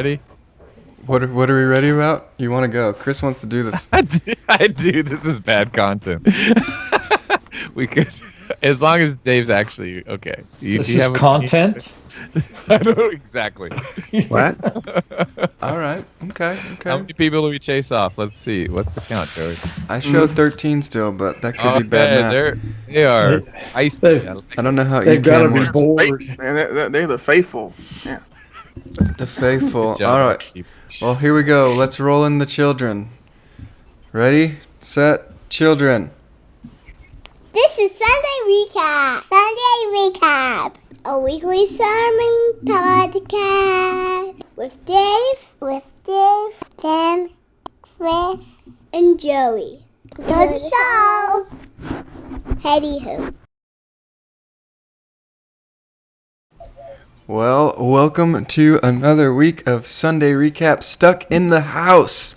ready? What are we ready about? You want to go? Chris wants to do this. I do. This is bad content. We could, as long as Dave's actually okay. This is content? I don't know exactly. What? All right. Okay. How many people do we chase off? Let's see. What's the count, Joey? I show 13 still, but that could be bad math. They are ice. I don't know how They've got to ECAN be works. bored. Man, they're the faithful. Yeah. The faithful. Good job, All right. Chief. Well, here we go. Let's roll in the children. Ready, set, children. This is Sunday Recap. Sunday Recap. A weekly sermon podcast with Dave, Jen, Chris, and Joey. Good show. Heady ho. Well, welcome to another week of Sunday Recap Stuck in the House.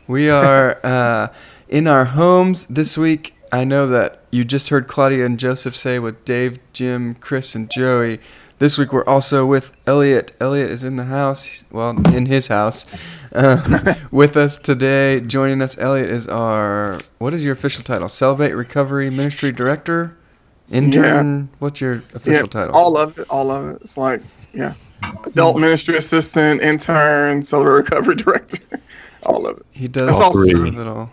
We are in our homes this week. I know that you just heard Claudia and Joseph say with Dave, Jim, Chris, and Joey. This week we're also with Elliott. Elliott is in the house, well, in his house. With us today, joining us, Elliott is our, what is your official title? Celebrate Recovery Ministry Director? Intern? Yeah. What's your official title? All of it. It's like, adult ministry assistant, intern, Celebrate Recovery Director. All of it. He does all some of it all.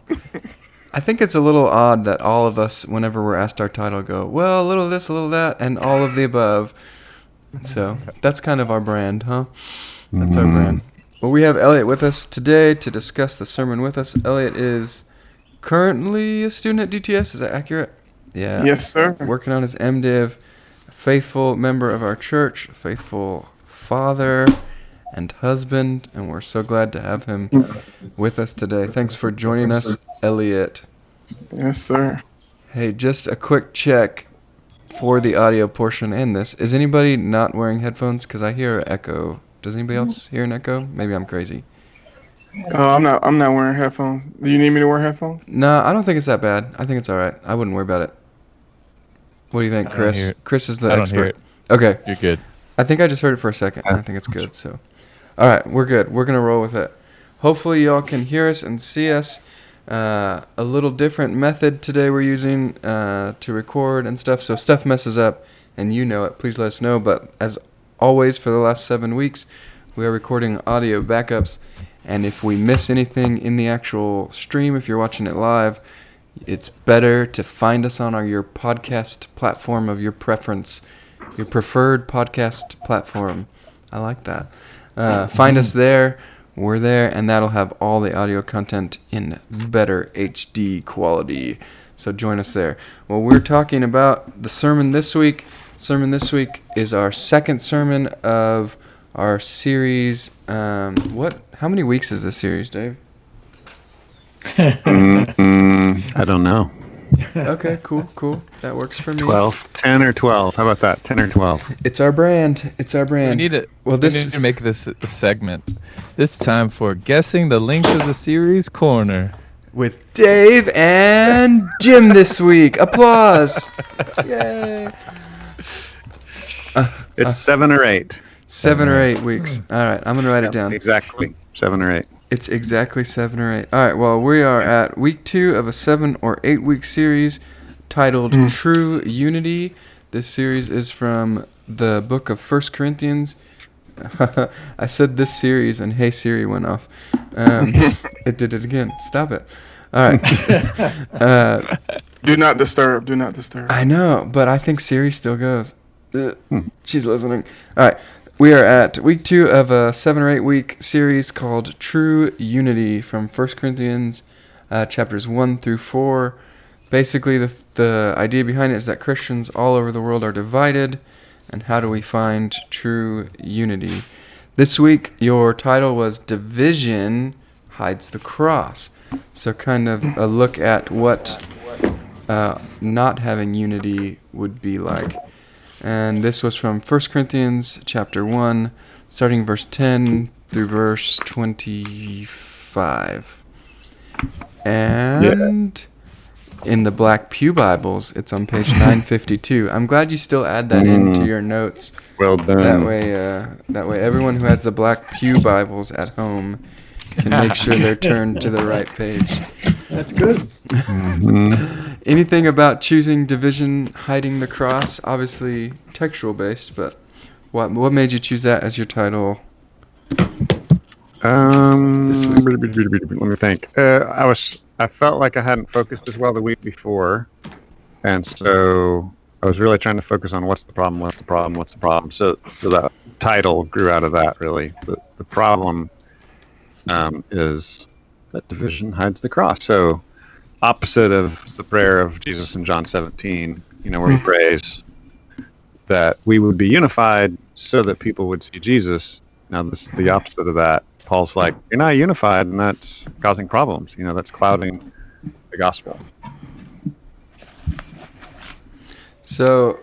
I think it's a little odd that all of us, whenever we're asked our title, go, well, a little this, a little that, and all of the above. So that's kind of our brand, huh? That's our brand. Well, we have Elliott with us today to discuss the sermon with us. Elliott is currently a student at DTS. Is that accurate? Yeah. Yes, sir. Working on his MDiv, a faithful member of our church, a faithful father and husband, and we're so glad to have him with us today. Thanks for joining us, Elliott. Yes, sir. Hey, just a quick check for the audio portion and this. Is anybody not wearing headphones? Because I hear an echo. Does anybody else hear an echo? Maybe I'm crazy. I'm not wearing headphones. Do you need me to wear headphones? No, I don't think it's that bad. I think it's all right. I wouldn't worry about it. What do you think, Chris? Chris is the expert. Okay. You're good. I think I just heard it for a second. I think it's good. So, all right, we're good. We're gonna roll with it. Hopefully, y'all can hear us and see us. A little different method today we're using to record and stuff. So if stuff messes up and you know it, please let us know. But as always, for the last 7 weeks, we are recording audio backups. And if we miss anything in the actual stream, if you're watching it live, it's better to find us on your podcast platform of your preference, your preferred podcast platform. I like that. Find us there. We're there, and that'll have all the audio content in better HD quality. So join us there. Well, we're talking about the sermon this week. Sermon this week is our second sermon of our series. How many weeks is this series, Dave? I don't know. Okay, cool. That works for me. 10 or 12. How about that? 10 or 12. It's our brand. We need to make this a segment. This time for guessing the length of the series corner with Dave and Jim this week. Applause! Yay! It's 7 or 8. 7 or 8 weeks. All right, I'm gonna write it down. Exactly 7 or 8. It's exactly 7 or 8. All right. Well, we are at week 2 of a 7 or 8 week series titled True Unity. This series is from the book of 1 Corinthians. I said this series and Hey Siri went off. It did it again. Stop it. All right. Do not disturb. I know, but I think Siri still goes. She's listening. All right. We are at week 2 of a 7 or 8 week series called True Unity from 1 Corinthians chapters 1 through 4. Basically, the idea behind it is that Christians all over the world are divided, and how do we find true unity? This week, your title was Division Hides the Cross. So kind of a look at what not having unity would be like. And this was from 1 Corinthians chapter 1, starting verse 10 through verse 25. And in the Black Pew Bibles, it's on page 952. I'm glad you still add that into your notes. Well done. That way, everyone who has the Black Pew Bibles at home can make sure they're turned to the right page. That's good. Anything about choosing division hiding the cross? Obviously textual based, but what made you choose that as your title? Let me think. I felt like I hadn't focused as well the week before, and so I was really trying to focus on what's the problem. So that title grew out of that, really. The problem is that division hides the cross. So opposite of the prayer of Jesus in John 17, where he prays that we would be unified so that people would see Jesus. Now this is the opposite of that. Paul's like, you're not unified, and that's causing problems. That's clouding the gospel. So,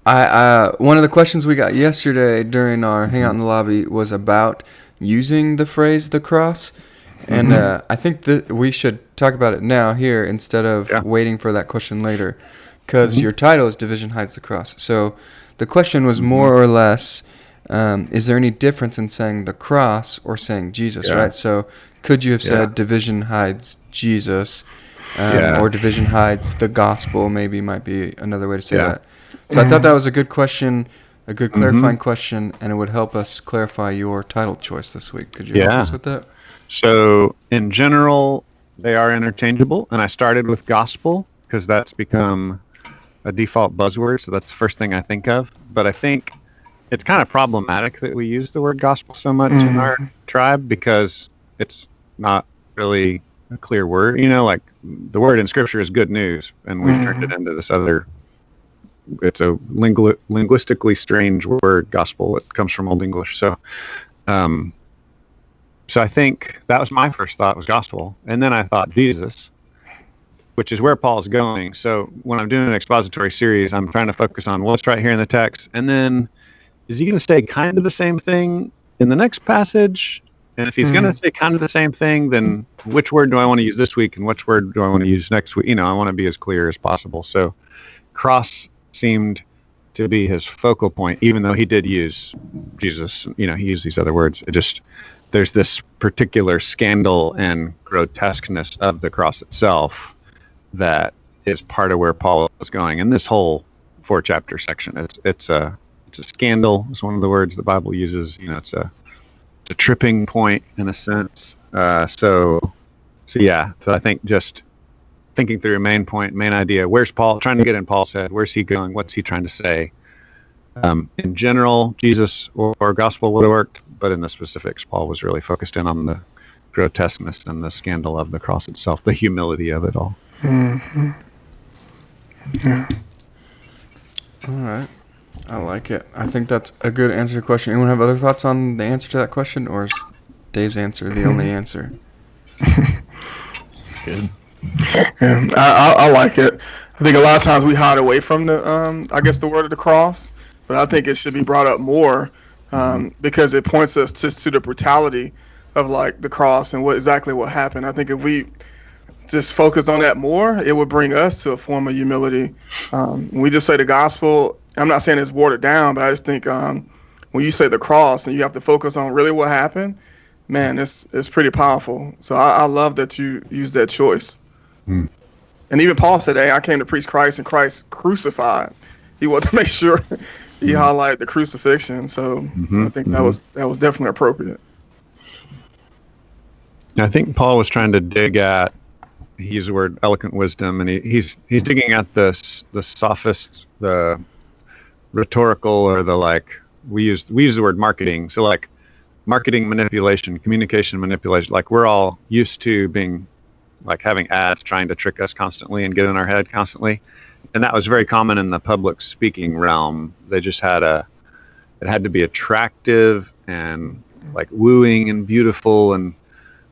one of the questions we got yesterday during our hangout in the lobby was about using the phrase "the cross," and I think that we should talk about it now here instead of waiting for that question later, because your title is "Division Hides the Cross." So, the question was more or less. Is there any difference in saying the cross or saying Jesus, right? So could you have said division hides Jesus or division hides the gospel, maybe might be another way to say that. So I thought that was a good question, a good clarifying question, and it would help us clarify your title choice this week. Could you help us with that? So in general, they are interchangeable, and I started with gospel because that's become a default buzzword, so that's the first thing I think of. But I think it's kind of problematic that we use the word gospel so much in our tribe because it's not really a clear word. Like the word in Scripture is good news, and we've turned it into this other. It's a linguistically strange word, gospel. It comes from Old English, so I think that was my first thought was gospel, and then I thought Jesus, which is where Paul's going. So when I'm doing an expository series, I'm trying to focus on what's right here in the text, and then is he going to say kind of the same thing in the next passage? And if he's going to say kind of the same thing, then which word do I want to use this week and which word do I want to use next week? I want to be as clear as possible. So cross seemed to be his focal point, even though he did use Jesus. He used these other words. There's this particular scandal and grotesqueness of the cross itself that is part of where Paul is going. And this whole 4-chapter section, it's a scandal is one of the words the Bible uses. It's a tripping point in a sense. So I think just thinking through main idea, where's Paul trying to get in Paul's head? Where's he going? What's he trying to say? In general, Jesus or gospel would have worked, but in the specifics, Paul was really focused in on the grotesqueness and the scandal of the cross itself, the humility of it all. Yeah. All right. I like it. I think that's a good answer to your question. Anyone have other thoughts on the answer to that question, or is Dave's answer the only answer? It's good. Yeah, I like it. I think a lot of times we hide away from the word of the cross, but I think it should be brought up more because it points us just to the brutality of like the cross and what happened. I think if we just focus on that more, it would bring us to a form of humility. When we just say the gospel, I'm not saying it's watered down, but I just think when you say the cross and you have to focus on really what happened, man, it's pretty powerful. So I love that you use that choice. And even Paul said, hey, I came to preach Christ and Christ crucified. He wanted to make sure he highlighted the crucifixion. So I think that was definitely appropriate. I think Paul was trying to dig at, he used the word eloquent wisdom, and he's digging at the sophist, the rhetorical, or the like. We use the word marketing. So like marketing manipulation, communication manipulation. Like we're all used to being like having ads trying to trick us constantly and get in our head constantly, and that was very common in the public speaking realm. They just it had to be attractive and like wooing and beautiful and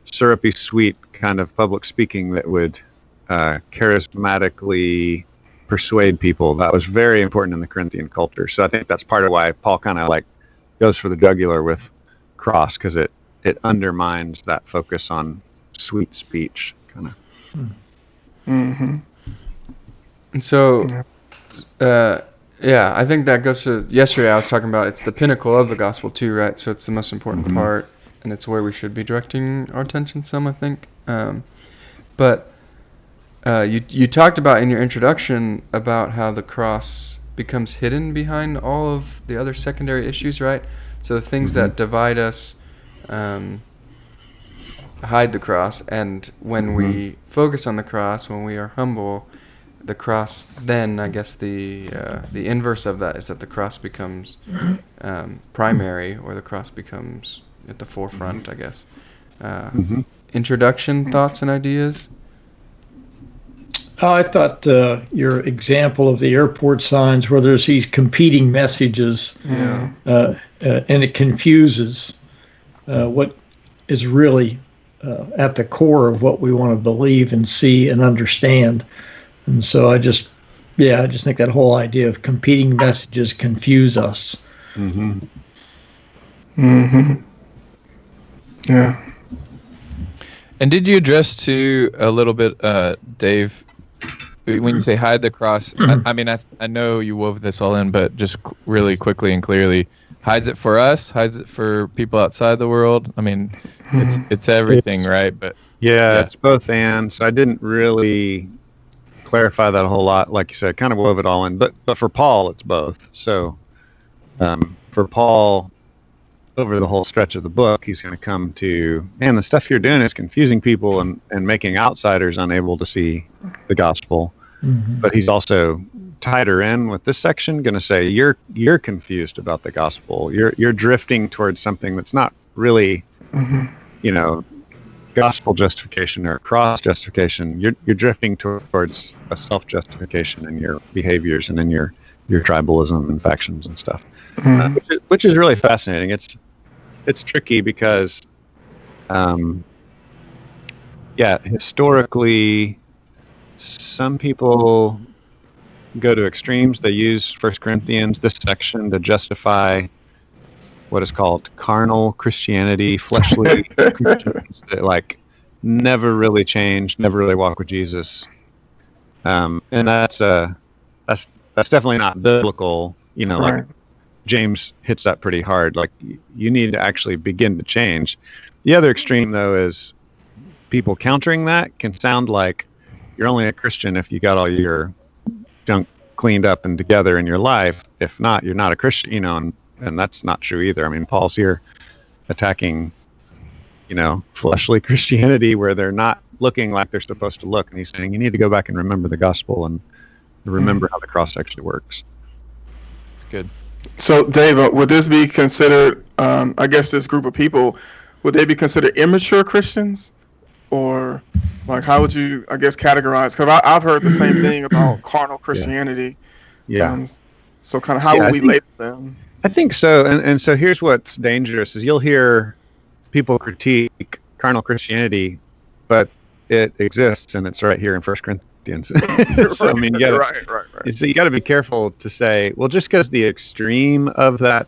syrupy sweet kind of public speaking that would charismatically persuade people. That was very important in the Corinthian culture. So I think that's part of why Paul kind of like goes for the jugular with cross, because it undermines that focus on sweet speech kind of. Mm-hmm. And so, I think that goes to yesterday. I was talking about it's the pinnacle of the gospel too, right? So it's the most important part, and it's where we should be directing our attention some, I think. But you talked about in your introduction about how the cross becomes hidden behind all of the other secondary issues, right? So the things that divide us hide the cross, and when we focus on the cross, when we are humble, the cross, then I guess the inverse of that is that the cross becomes primary, or the cross becomes at the forefront, I guess. Introduction, thoughts, and ideas? I thought your example of the airport signs where there's these competing messages, and it confuses what is really at the core of what we want to believe and see and understand. And so I just think that whole idea of competing messages confuse us. Yeah. And did you address to a little bit, Dave, when you say hide the cross? I know you wove this all in, but just really quickly and clearly, hides it for us, hides it for people outside the world. I mean, it's everything, right? But yeah, it's both and. So I didn't really clarify that a whole lot. Like you said, kind of wove it all in. But for Paul, it's both. So for Paul, over the whole stretch of the book, he's going to come to, man, the stuff you're doing is confusing people and making outsiders unable to see the gospel. But he's also tighter in with this section, going to say you're confused about the gospel. You're drifting towards something that's not really, gospel justification or cross justification. You're drifting towards a self justification in your behaviors and in your tribalism and factions and stuff, which is really fascinating. It's tricky because, historically, some people go to extremes. They use 1 Corinthians, this section, to justify what is called carnal Christianity, fleshly Christians that never really change, never really walk with Jesus, and that's definitely not biblical. Right. James hits that pretty hard. Like, you need to actually begin to change. The other extreme, though, is people countering that can sound like you're only a Christian if you got all your junk cleaned up and together in your life. If not, you're not a Christian, and that's not true either. I mean, Paul's here attacking, fleshly Christianity where they're not looking like they're supposed to look. And he's saying you need to go back and remember the gospel and remember how the cross actually works. It's good. So, Dave, would this be considered, I guess this group of people, would they be considered immature Christians? Or, how would you, I guess, categorize? Because I've heard the same thing about carnal Christianity. Yeah. So kind of how would we label them? I think so. And so here's what's dangerous is you'll hear people critique carnal Christianity, but it exists, and it's right here in 1 Corinthians. So, I mean, you gotta, right. So you got to be careful to say, well, just because the extreme of that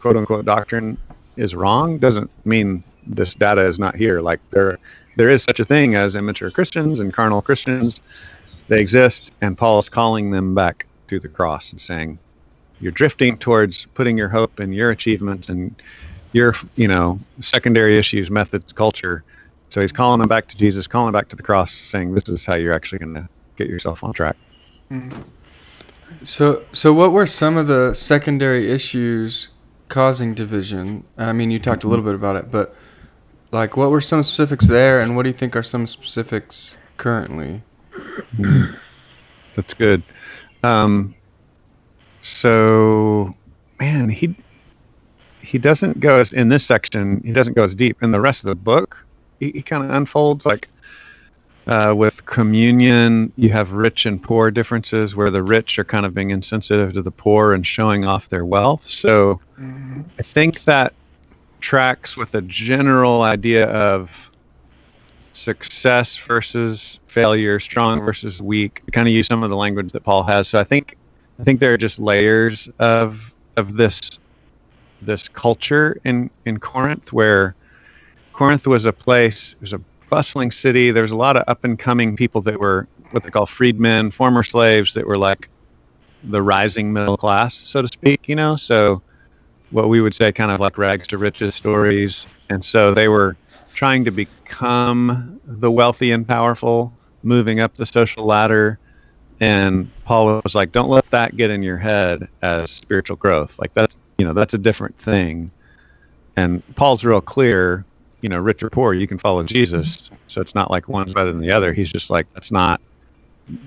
quote-unquote doctrine is wrong doesn't mean this data is not here. Like, there is such a thing as immature Christians and carnal Christians. They exist, and Paul is calling them back to the cross and saying, you're drifting towards putting your hope in your achievements and your, secondary issues, methods, culture. So he's calling them back to Jesus, calling them back to the cross, saying this is how you're actually going to get yourself on track. So what were some of the secondary issues causing division? I mean, you talked a little bit about it, but what were some specifics there, and what do you think are some specifics currently? That's good. So, man, he doesn't go as, in this section, he doesn't go as deep. In the rest of the book, he kind of unfolds with communion, you have rich and poor differences where the rich are kind of being insensitive to the poor and showing off their wealth. So I think that tracks with a general idea of success versus failure, strong versus weak. We kind of use some of the language that Paul has. So I think there are just layers of this culture in Corinth, where Corinth was a place, it was a bustling city. There was a lot of up and coming people that were what they call freedmen, former slaves that were like the rising middle class, so to speak, so what we would say kind of like rags to riches stories. And so they were trying to become the wealthy and powerful, moving up the social ladder. And Paul was like, don't let that get in your head as spiritual growth. Like that's a different thing. And Paul's real clear, rich or poor, you can follow Jesus. So it's not like one's better than the other. He's just like, that's not,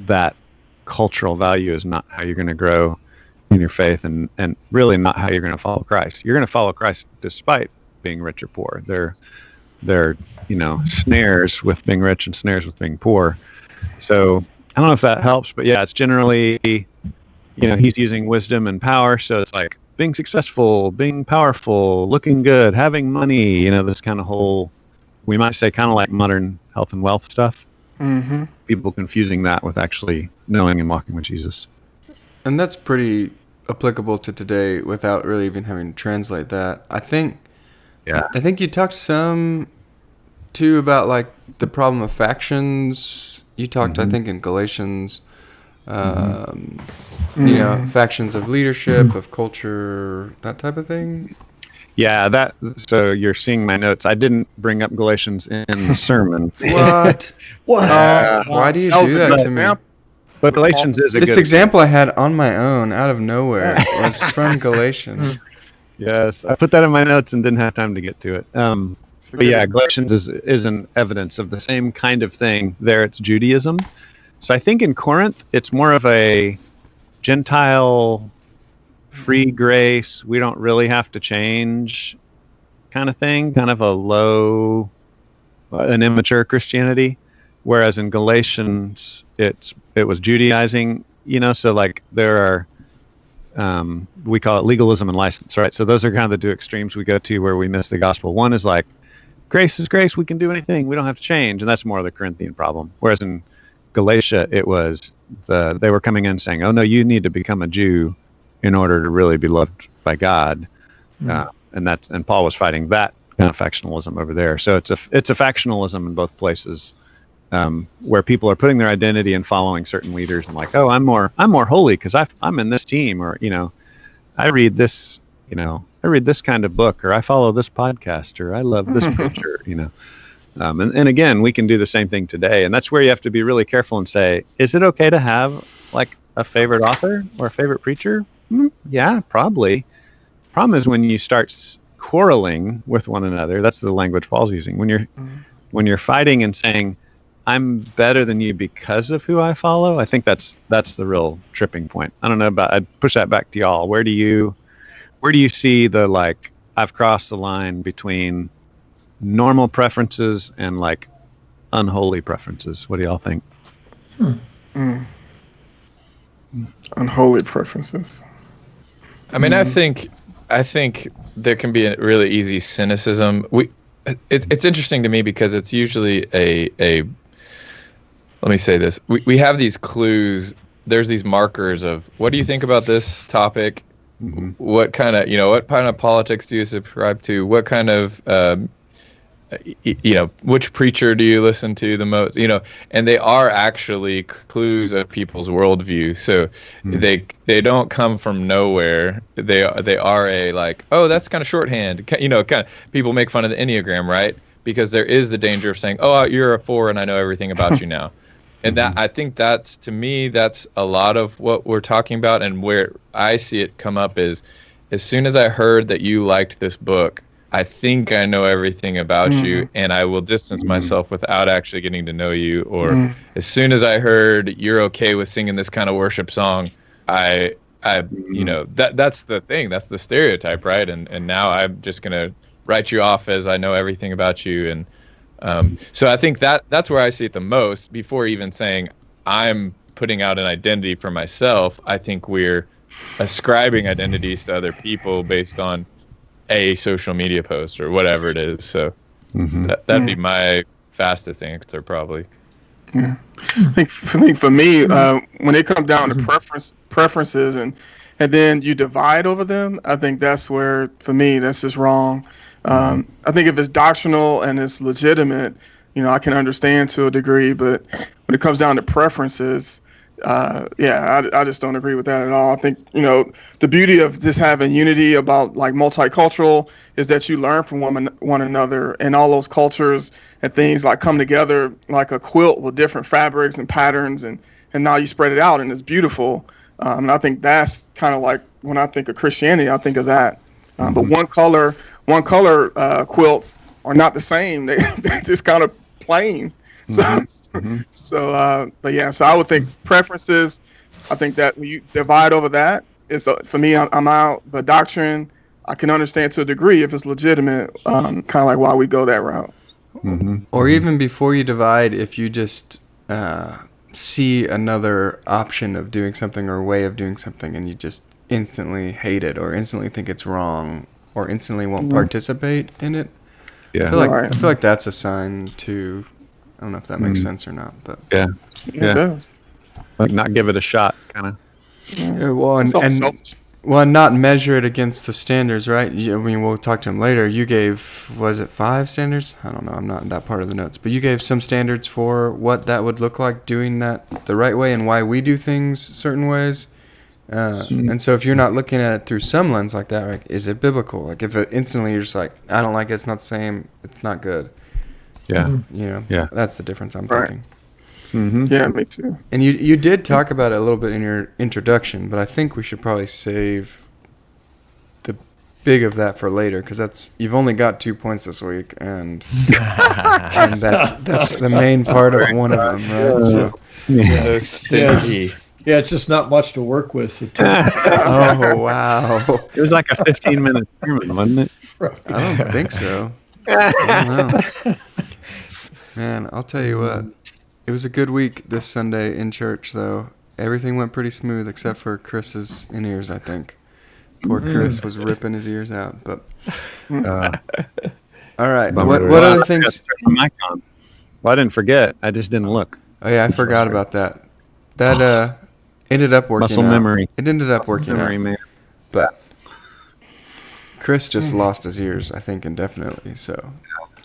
that cultural value is not how you're going to grow in your faith, and really not how you're going to follow Christ. You're going to follow Christ despite being rich or poor. They're snares with being rich and snares with being poor. So I don't know if that helps, but yeah, it's generally, he's using wisdom and power. So it's like being successful, being powerful, looking good, having money, this kind of whole, we might say kind of like modern health and wealth stuff. Mm-hmm. People confusing that with actually knowing and walking with Jesus. And that's pretty applicable to today without really even having to translate that. I think you talked some too about like the problem of factions. You talked, I think, in Galatians, factions of leadership, of culture, that type of thing. Yeah, so you're seeing my notes. I didn't bring up Galatians in the sermon. What? Why do you do that to me? But Galatians is a good example I had on my own out of nowhere was from Galatians. Yes, I put that in my notes and didn't have time to get to it. But yeah, Galatians is an evidence of the same kind of thing. There, it's Judaism. So I think in Corinth, it's more of a Gentile, free grace, we don't really have to change kind of thing, kind of an immature Christianity. Whereas in Galatians, it was Judaizing, so like there are, we call it legalism and license, right? So those are kind of the two extremes we go to where we miss the gospel. One is like, grace is grace, we can do anything, we don't have to change. And that's more of the Corinthian problem. Whereas in Galatia, it was they were coming in saying, oh no, you need to become a Jew in order to really be loved by God. And Paul was fighting that kind of factionalism over there. So it's a factionalism in both places. Where people are putting their identity in following certain leaders and like, oh, I'm more holy because I'm in this team, or I read this kind of book, or I follow this podcast, or I love this preacher, and again, we can do the same thing today, and that's where you have to be really careful and say, is it okay to have like a favorite author or a favorite preacher? Yeah, probably. Problem is when you start quarreling with one another. That's the language Paul's using. When you're fighting and saying, I'm better than you because of who I follow, I think that's the real tripping point. I don't know I'd push that back to y'all. Where do you see the, like, I've crossed the line between normal preferences and like unholy preferences? What do y'all think? Unholy preferences. I mean, I think there can be a really easy cynicism. It's interesting to me because it's usually a let me say this. We have these clues. There's these markers of, what do you think about this topic? Mm-hmm. What kind of politics do you subscribe to? What kind of, which preacher do you listen to the most? And they are actually clues of people's worldview. So they don't come from nowhere. They are a, like, oh, that's kind of shorthand. Kind of people make fun of the Enneagram, right? Because there is the danger of saying, oh, you're a 4 and I know everything about you now. And that, I think that's a lot of what we're talking about, and where I see it come up is, as soon as I heard that you liked this book, I think I know everything about you, and I will distance myself without actually getting to know you. Or as soon as I heard you're okay with singing this kind of worship song, that's the thing, that's the stereotype, right? And now I'm just gonna write you off as I know everything about you. And so I think that's where I see it the most. Before even saying I'm putting out an identity for myself, I think we're ascribing identities to other people based on a social media post or whatever it is. So that'd be my fastest answer, probably. Yeah. I think for me, when it comes down to preferences and then you divide over them, I think that's where, for me, that's just wrong. I think if it's doctrinal and it's legitimate, I can understand to a degree, but when it comes down to preferences, I just don't agree with that at all. I think, the beauty of just having unity about like multicultural is that you learn from one another, and all those cultures and things like come together like a quilt with different fabrics and patterns, and now you spread it out and it's beautiful. And I think that's kind of like when I think of Christianity, I think of that. But one color quilts are not the same. They're just kind of plain. So I would think preferences. I think that when you divide over that, for me, I'm out. But doctrine, I can understand to a degree if it's legitimate, kind of like why we go that route. Or even before you divide, if you just see another option of doing something or way of doing something, and you just instantly hate it, or instantly think it's wrong, or instantly won't participate in it. Yeah. I feel like that's a sign to. I don't know if that makes sense or not, but It does. Like not give it a shot, kind of. And not measure it against the standards, right? We'll talk to him later. You gave, was it 5 standards? I don't know. I'm not in that part of the notes, but you gave some standards for what that would look like doing that the right way and why we do things certain ways. And so if you're not looking at it through some lens like that, like, is it biblical? Like if instantly you're just like, I don't like it, it's not the same, it's not good. Yeah. That's the difference I'm thinking. Yeah, me too. And you did talk about it a little bit in your introduction, but I think we should probably save the big of that for later, because you've only got 2 points this week, and that's the main part of one of them, right? So Stingy. Yeah, it's just not much to work with. Oh wow! It was like a 15-minute sermon, wasn't it? I don't think so. I don't know. Man, I'll tell you what. It was a good week this Sunday in church, though. Everything went pretty smooth except for Chris's in-ears, I think. Poor Chris was ripping his ears out. But all right, what other things? Well, I didn't forget. I just didn't look. Oh yeah, I forgot about that. That ended up working Muscle out. memory. It ended up working Memory, out. man. But Chris just lost his ears, I think, indefinitely. So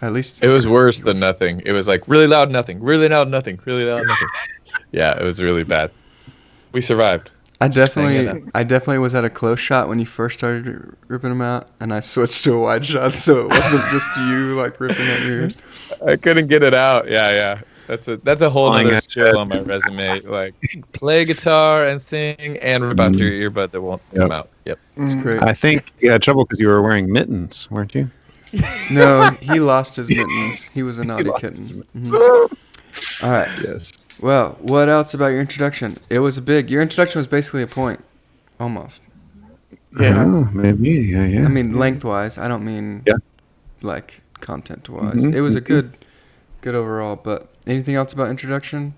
at least It was worse than nothing. It was like really loud nothing, really loud nothing, really loud nothing. Yeah, it was really bad. We survived. I definitely was at a close shot when you first started ripping them out, and I switched to a wide shot, so it wasn't just you like ripping at your ears. I couldn't get it out. Yeah. That's a whole Flying other at skill you. on my resume. Like play guitar and sing and rip out your earbud that won't come out. Yep. It's great. I think you had trouble because you were wearing mittens, weren't you? No, he lost his mittens. He was a naughty kitten. All right. Yes. Well, what else about your introduction? It was your introduction was basically a point, almost. Yeah. Maybe. Yeah. I mean, lengthwise. I don't mean like content-wise. Mhm, It was a good overall. But anything else about introduction?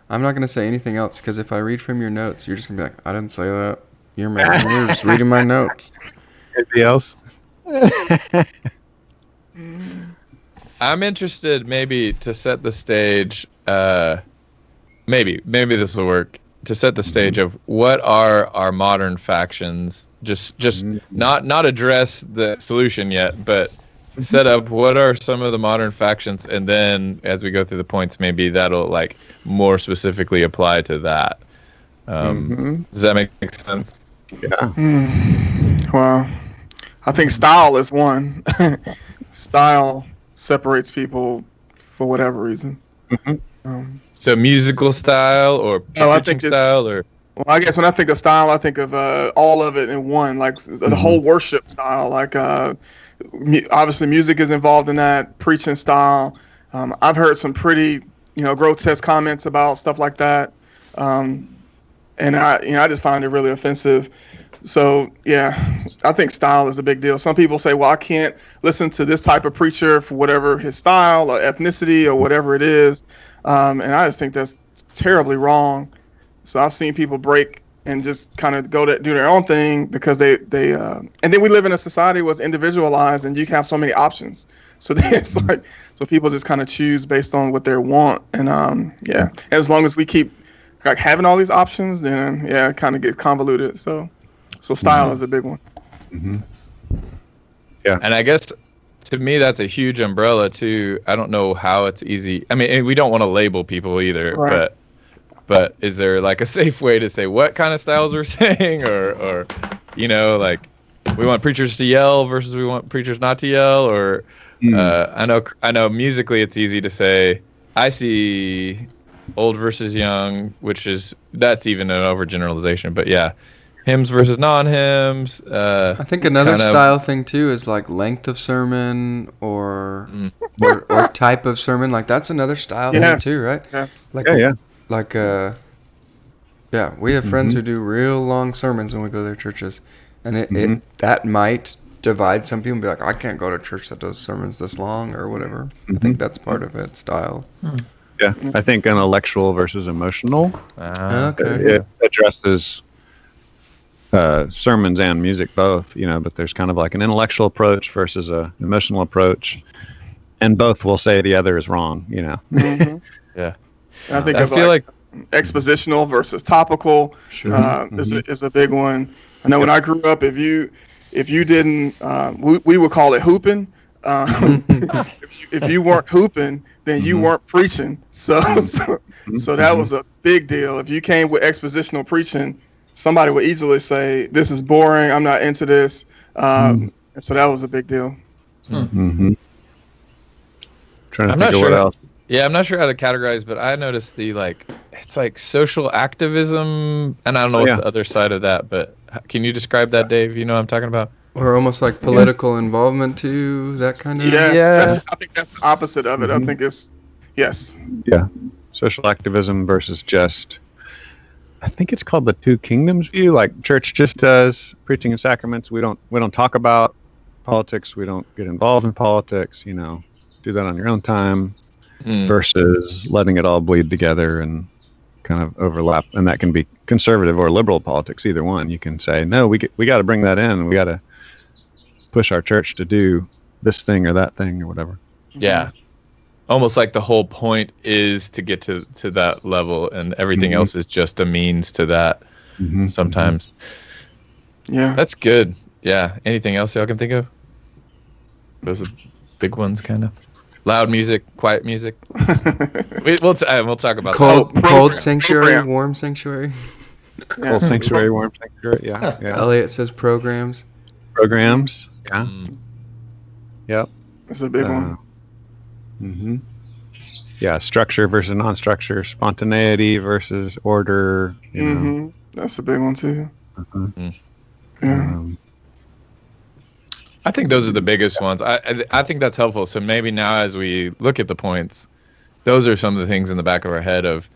I'm not going to say anything else, because if I read from your notes, you're just going to be like, I didn't say that. You're just reading my notes. Anything else? I'm interested maybe to set the stage. Maybe this will work to set the stage of what are our modern factions. Just not address the solution yet, but set up what are some of the modern factions, and then as we go through the points, maybe that'll like more specifically apply to that. Does that make sense? Yeah. Well, I think style is one. Style separates people for whatever reason. So musical style or No, I preaching think it's- style or Well, I guess when I think of style, I think of all of it in one, like the whole worship style. Like obviously, music is involved in that. Preaching style. I've heard some pretty, grotesque comments about stuff like that, and I just find it really offensive. So yeah, I think style is a big deal. Some people say, well, I can't listen to this type of preacher for whatever his style or ethnicity or whatever it is, and I just think that's terribly wrong. So I've seen people break and just kind of do their own thing because they and then we live in a society where it's individualized and you can have so many options. So then it's like, so people just kind of choose based on what they want. And as long as we keep like having all these options, then it kind of gets convoluted. So style is a big one. And I guess to me, that's a huge umbrella too. I don't know how it's easy. I mean, and we don't want to label people either, Right. but is there like a safe way to say what kind of styles we're saying, or like we want preachers to yell versus we want preachers not to yell, or I know musically it's easy to say I see old versus young, that's even an overgeneralization, but yeah. Hymns versus non-hymns. I think another style thing too is like length of sermon or type of sermon. Like that's another style thing too, right? Yes. Like, yeah. Like we have friends who do real long sermons when we go to their churches, and it that might divide some people and be like, I can't go to a church that does sermons this long or whatever. I think that's part of it, style. Yeah, I think intellectual versus emotional. Okay. It addresses sermons and music both, but there's kind of like an intellectual approach versus a emotional approach, and both will say the other is wrong, Mm-hmm. Yeah. I think I feel like expositional versus topical is a big one. I know when I grew up, if you didn't, we would call it hooping. If you weren't hooping, then you weren't preaching. So that was a big deal. If you came with expositional preaching, somebody would easily say, "This is boring. I'm not into this." And so that was a big deal. Trying to I'm think not of sure. what else. Yeah, I'm not sure how to categorize, but I noticed it's like social activism, and I don't know what's the other side of that, but can you describe that, Dave? You know what I'm talking about? Or almost like political involvement too, that kind of. Yes, I think that's the opposite of it. I think it's Yeah, social activism versus just. I think it's called the two kingdoms view. Like church just does preaching and sacraments. We don't talk about politics. We don't get involved in politics. Do that on your own time. Versus letting it all bleed together and kind of overlap, and that can be conservative or liberal politics. Either one, you can say no. We got to bring that in. We got to push our church to do this thing or that thing or whatever. Yeah, almost like the whole point is to get to that level, and everything else is just a means to that. Sometimes. Yeah, that's good. Yeah. Anything else y'all can think of? Those are big ones, kind of. Loud music, quiet music. We'll talk about cold sanctuary, warm sanctuary. Cold sanctuary, warm sanctuary. Yeah. Elliott says programs. Programs. Yeah. Yep. That's a big one. Yeah, structure versus non-structure, spontaneity versus order. That's a big one too. Yeah. I think those are the biggest ones. I think that's helpful. So maybe now as we look at the points, those are some of the things in the back of our head of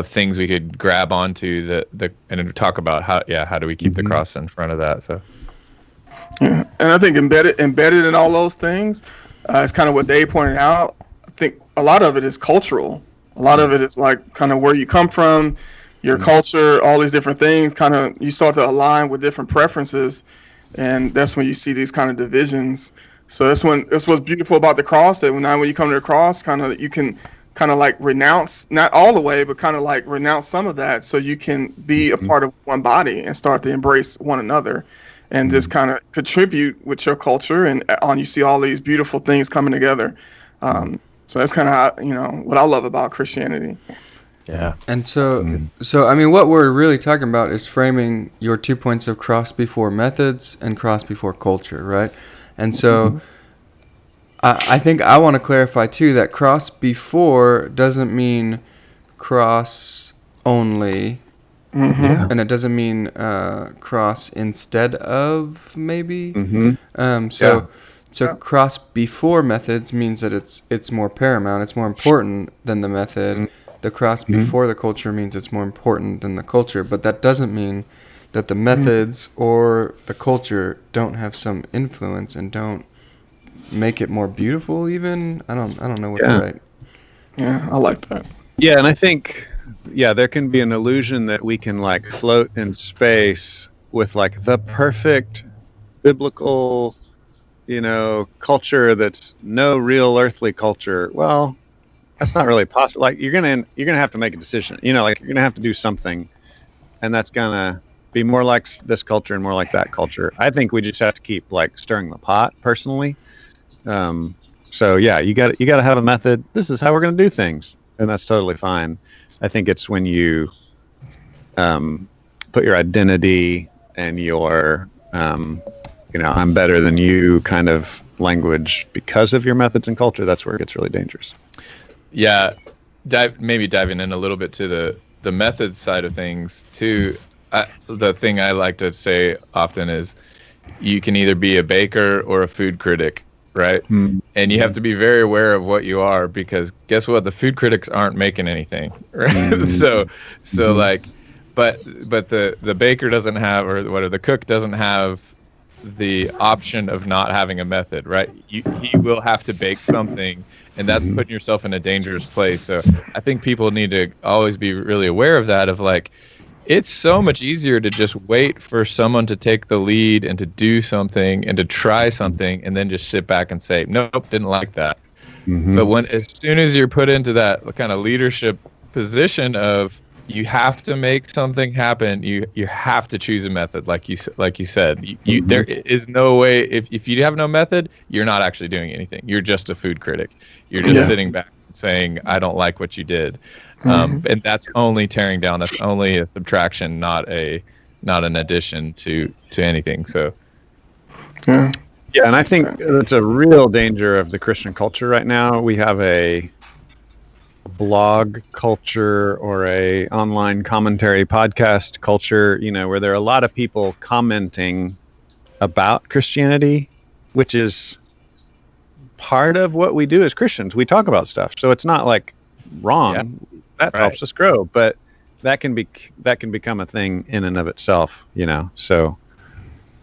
things we could grab onto and talk about how do we keep the cross in front of that. So yeah, and I think embedded in all those things is kind of what Dave pointed out. I think a lot of it is cultural. A lot of it is like kind of where you come from, your culture, all these different things. Kind of you start to align with different preferences. And that's when you see these kind of divisions. So that's what's beautiful about the cross, that when you come to the cross, kind of you can kind of like renounce, not all the way, but kind of like renounce some of that, so you can be a part of one body and start to embrace one another, and just kind of contribute with your culture, and you see all these beautiful things coming together. So that's kind of how, what I love about Christianity. Yeah. And so I mean, what we're really talking about is framing your 2 points of cross before methods and cross before culture, right? And so I think I want to clarify too that cross before doesn't mean cross only, and it doesn't mean cross instead of maybe. So cross before methods means that it's more paramount, it's more important than the method. The cross before the culture means it's more important than the culture, but that doesn't mean that the methods or the culture don't have some influence and don't make it more beautiful even. I don't know what to write. Yeah, I like that. Yeah, and I think there can be an illusion that we can like float in space with like the perfect biblical, culture that's no real earthly culture. Well, that's not really possible. Like you're gonna have to make a decision. Like you're gonna have to do something, and that's gonna be more like this culture and more like that culture. I think we just have to keep like stirring the pot personally, So yeah, you got to have a method. This is how we're going to do things, and that's totally fine. I think it's when you put your identity and your I'm better than you kind of language because of your methods and culture. That's where it gets really dangerous. Yeah, maybe diving in a little bit to the method side of things too. The thing I like to say often is you can either be a baker or a food critic, right? Mm-hmm. And you have to be very aware of what you are, because guess what? The food critics aren't making anything, right? Mm-hmm. so like, but the baker doesn't have, or the cook doesn't have the option of not having a method, right? He will have to bake something, and that's putting yourself in a dangerous place. So I think people need to always be really aware of that, of like, it's so much easier to just wait for someone to take the lead and to do something and to try something and then just sit back and say, nope, didn't like that. But as soon as you're put into that kind of leadership position of you have to make something happen, you have to choose a method, like you said. There is no way, if you have no method, you're not actually doing anything. You're just a food critic. You're just sitting back and saying, I don't like what you did. And that's only tearing down. That's only a subtraction, not an addition to anything. So, yeah, and I think it's a real danger of the Christian culture right now. We have a blog culture or a online commentary podcast culture, where there are a lot of people commenting about Christianity, which is part of what we do as Christians. We talk about stuff, so it's not like wrong. Yeah. That helps us grow, but that can become a thing in and of itself, So,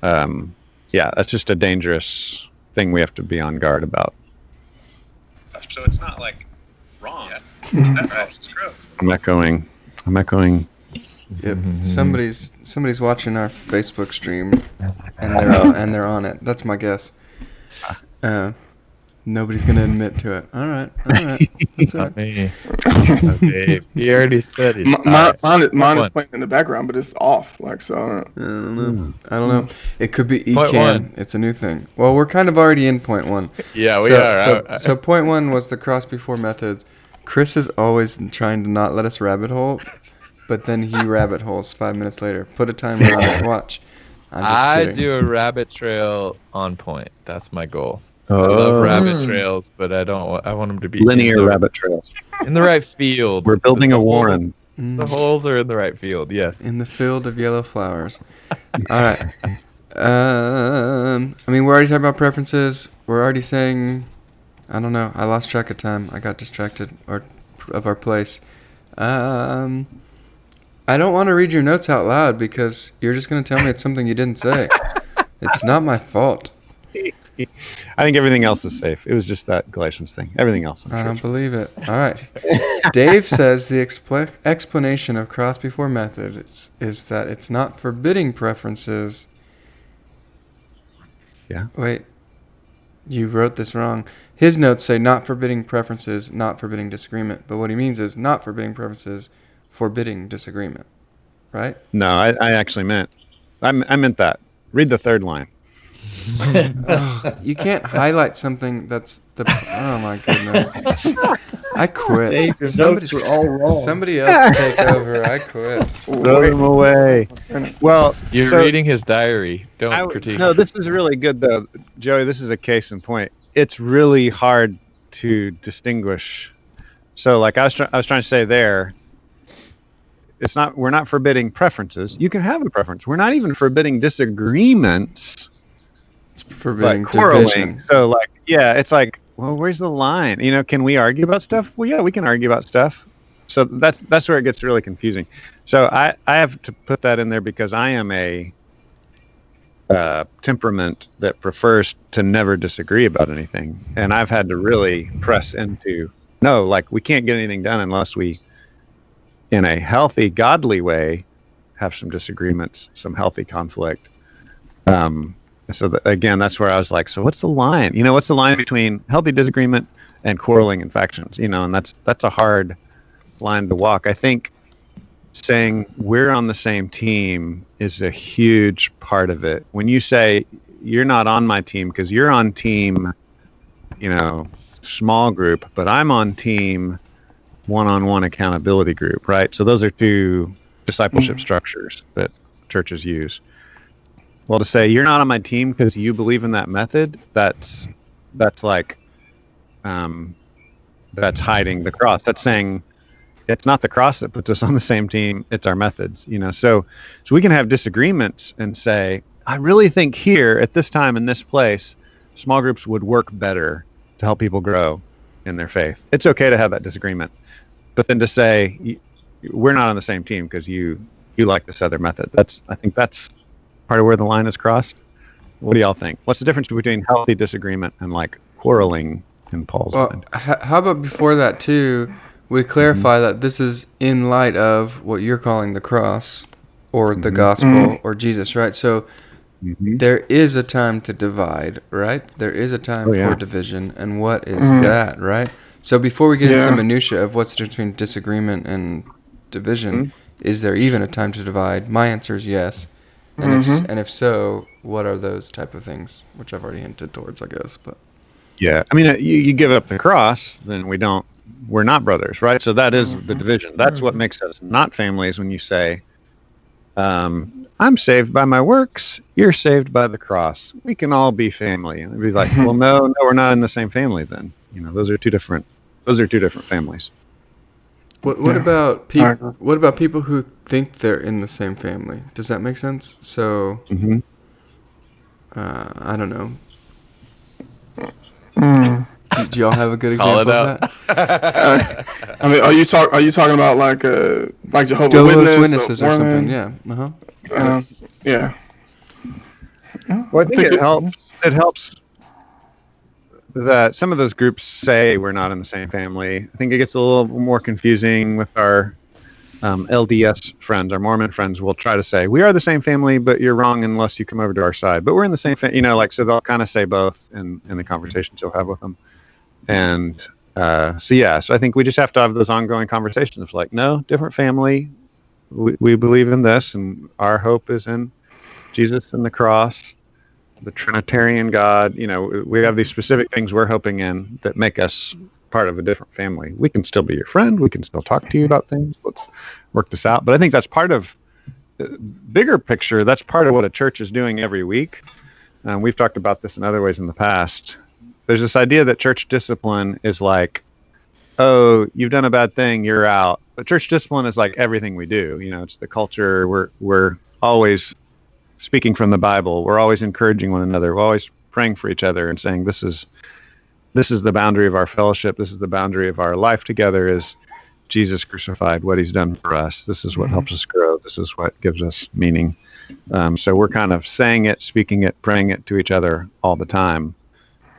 that's just a dangerous thing we have to be on guard about. So it's not like wrong. Yeah. That helps us grow. I'm echoing. Yep. Somebody's watching our Facebook stream, and they're on it. That's my guess. Nobody's gonna admit to it. All right. That's all right. Me. Okay. He already said it. Mine is playing in the background, but it's off. Like, so I don't know. It could be eCam. It's a new thing. Well, we're kind of already in point one. Yeah, we are. So point one was the cross before methods. Chris is always trying to not let us rabbit hole, but then he rabbit holes 5 minutes later. Put a timer on it. Watch. I'm just kidding. do a rabbit trail on point. That's my goal. I love rabbit trails, but I want them to be linear rabbit trails in the right field. We're building a warren. The holes are in the right field. Yes. In the field of yellow flowers. All right. We're already talking about preferences. We're already saying, I don't know. I lost track of time. I got distracted of our place. I don't want to read your notes out loud because you're just going to tell me it's something you didn't say. It's not my fault. I think everything else is safe. It was just that Galatians thing. Everything else. I don't believe it. All right. Dave says the explanation of cross before method is that it's not forbidding preferences. Yeah. Wait. You wrote this wrong. His notes say not forbidding preferences, not forbidding disagreement. But what he means is not forbidding preferences, forbidding disagreement. Right? No, I actually meant. I meant that. Read the third line. You can't highlight something that's oh my goodness. I quit. Dave, your notes were all wrong. Somebody else take over. I quit. Throw them away. Well, you're reading his diary. Don't critique. No, this is really good though, Joey. This is a case in point. It's really hard to distinguish. So, like I was trying to say there. We're not forbidding preferences. You can have a preference. We're not even forbidding disagreements. It's forbidding division. So it's like, well, where's the line? Can we argue about stuff? Well, yeah, we can argue about stuff. So that's where it gets really confusing. So I have to put that in there because I am a temperament that prefers to never disagree about anything. And I've had to really press into, we can't get anything done unless we, in a healthy, godly way, have some disagreements, some healthy conflict. So again, that's where I was like, so what's the line? What's the line between healthy disagreement and quarreling and factions? And that's a hard line to walk. I think saying we're on the same team is a huge part of it. When you say you're not on my team because you're on team small group, but I'm on team one-on-one accountability group, right? So those are two discipleship structures that churches use. Well, to say you're not on my team because you believe in that method, that's like that's hiding the cross. That's saying it's not the cross that puts us on the same team, it's our methods. So we can have disagreements and say, I really think here at this time in this place, small groups would work better to help people grow in their faith. It's okay to have that disagreement, but then to say we're not on the same team because you like this other method, I think that's part of where the line is crossed. What do y'all think? What's the difference between healthy disagreement and like quarreling in Paul's mind? How about before that too, we clarify that this is in light of what you're calling the cross or the gospel or Jesus, right? So there is a time to divide, right? There is a time for division, and what is that, right? So before we get into minutia of what's the difference between disagreement and division, is there even a time to divide? My answer is yes. And if so, what are those type of things? Which I've already hinted towards, I guess. But yeah, I mean, you give up the cross, then we're not brothers, right? So that is the division. That's what makes us not families. When you say, I'm saved by my works, you're saved by the cross, we can all be family. And it'd be like, well, no, we're not in the same family then. Those are two different families. What about people? What about people who think they're in the same family? Does that make sense? So, I don't know. Do y'all have a good example of that? I mean, are you talking about like Jehovah's Witnesses or something? Yeah. Yeah. Well, I think it helps. It helps that some of those groups say we're not in the same family. I think it gets a little more confusing with our LDS friends, our Mormon friends. Will try to say we are the same family, but you're wrong unless you come over to our side. But we're in the same family, so they'll kind of say both in the conversations you'll have with them. And so I think we just have to have those ongoing conversations of like, no, different family. We believe in this, and our hope is in Jesus and the cross, the Trinitarian God. We have these specific things we're hoping in that make us part of a different family. We can still be your friend. We can still talk to you about things. Let's work this out. But I think that's part of the bigger picture. That's part of what a church is doing every week. We've talked about this in other ways in the past. There's this idea that church discipline is like, oh, you've done a bad thing, you're out. But church discipline is like everything we do. It's the culture. We're always speaking from the Bible. We're always encouraging one another. We're always praying for each other and saying this is the boundary of our fellowship. This is the boundary of our life together, is Jesus crucified, what he's done for us. This is what helps us grow. This is what gives us meaning. So we're kind of saying it, speaking it, praying it to each other all the time.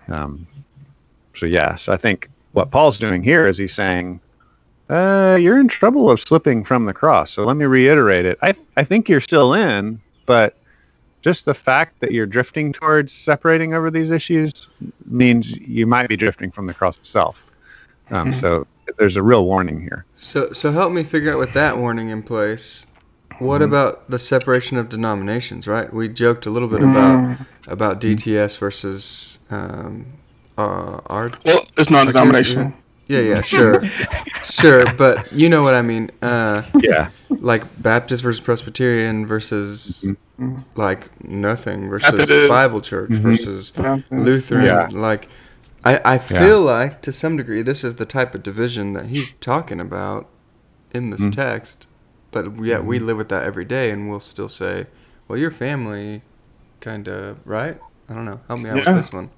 So I think what Paul's doing here is he's saying, you're in trouble of slipping from the cross. So let me reiterate it. I think you're still in, but just the fact that you're drifting towards separating over these issues means you might be drifting from the cross itself. So there's a real warning here. So help me figure out with that warning in place. What about the separation of denominations, right? We joked a little bit about DTS versus our... Well, it's not a denomination. Yeah, sure. Sure, but you know what I mean. Like Baptist versus Presbyterian versus like nothing versus Methodist. Bible Church versus Lutheran. Yeah. Like I feel like to some degree this is the type of division that he's talking about in this text, but yet we live with that every day, and we'll still say, well, your family kind of, right? I don't know. Help me out with this one.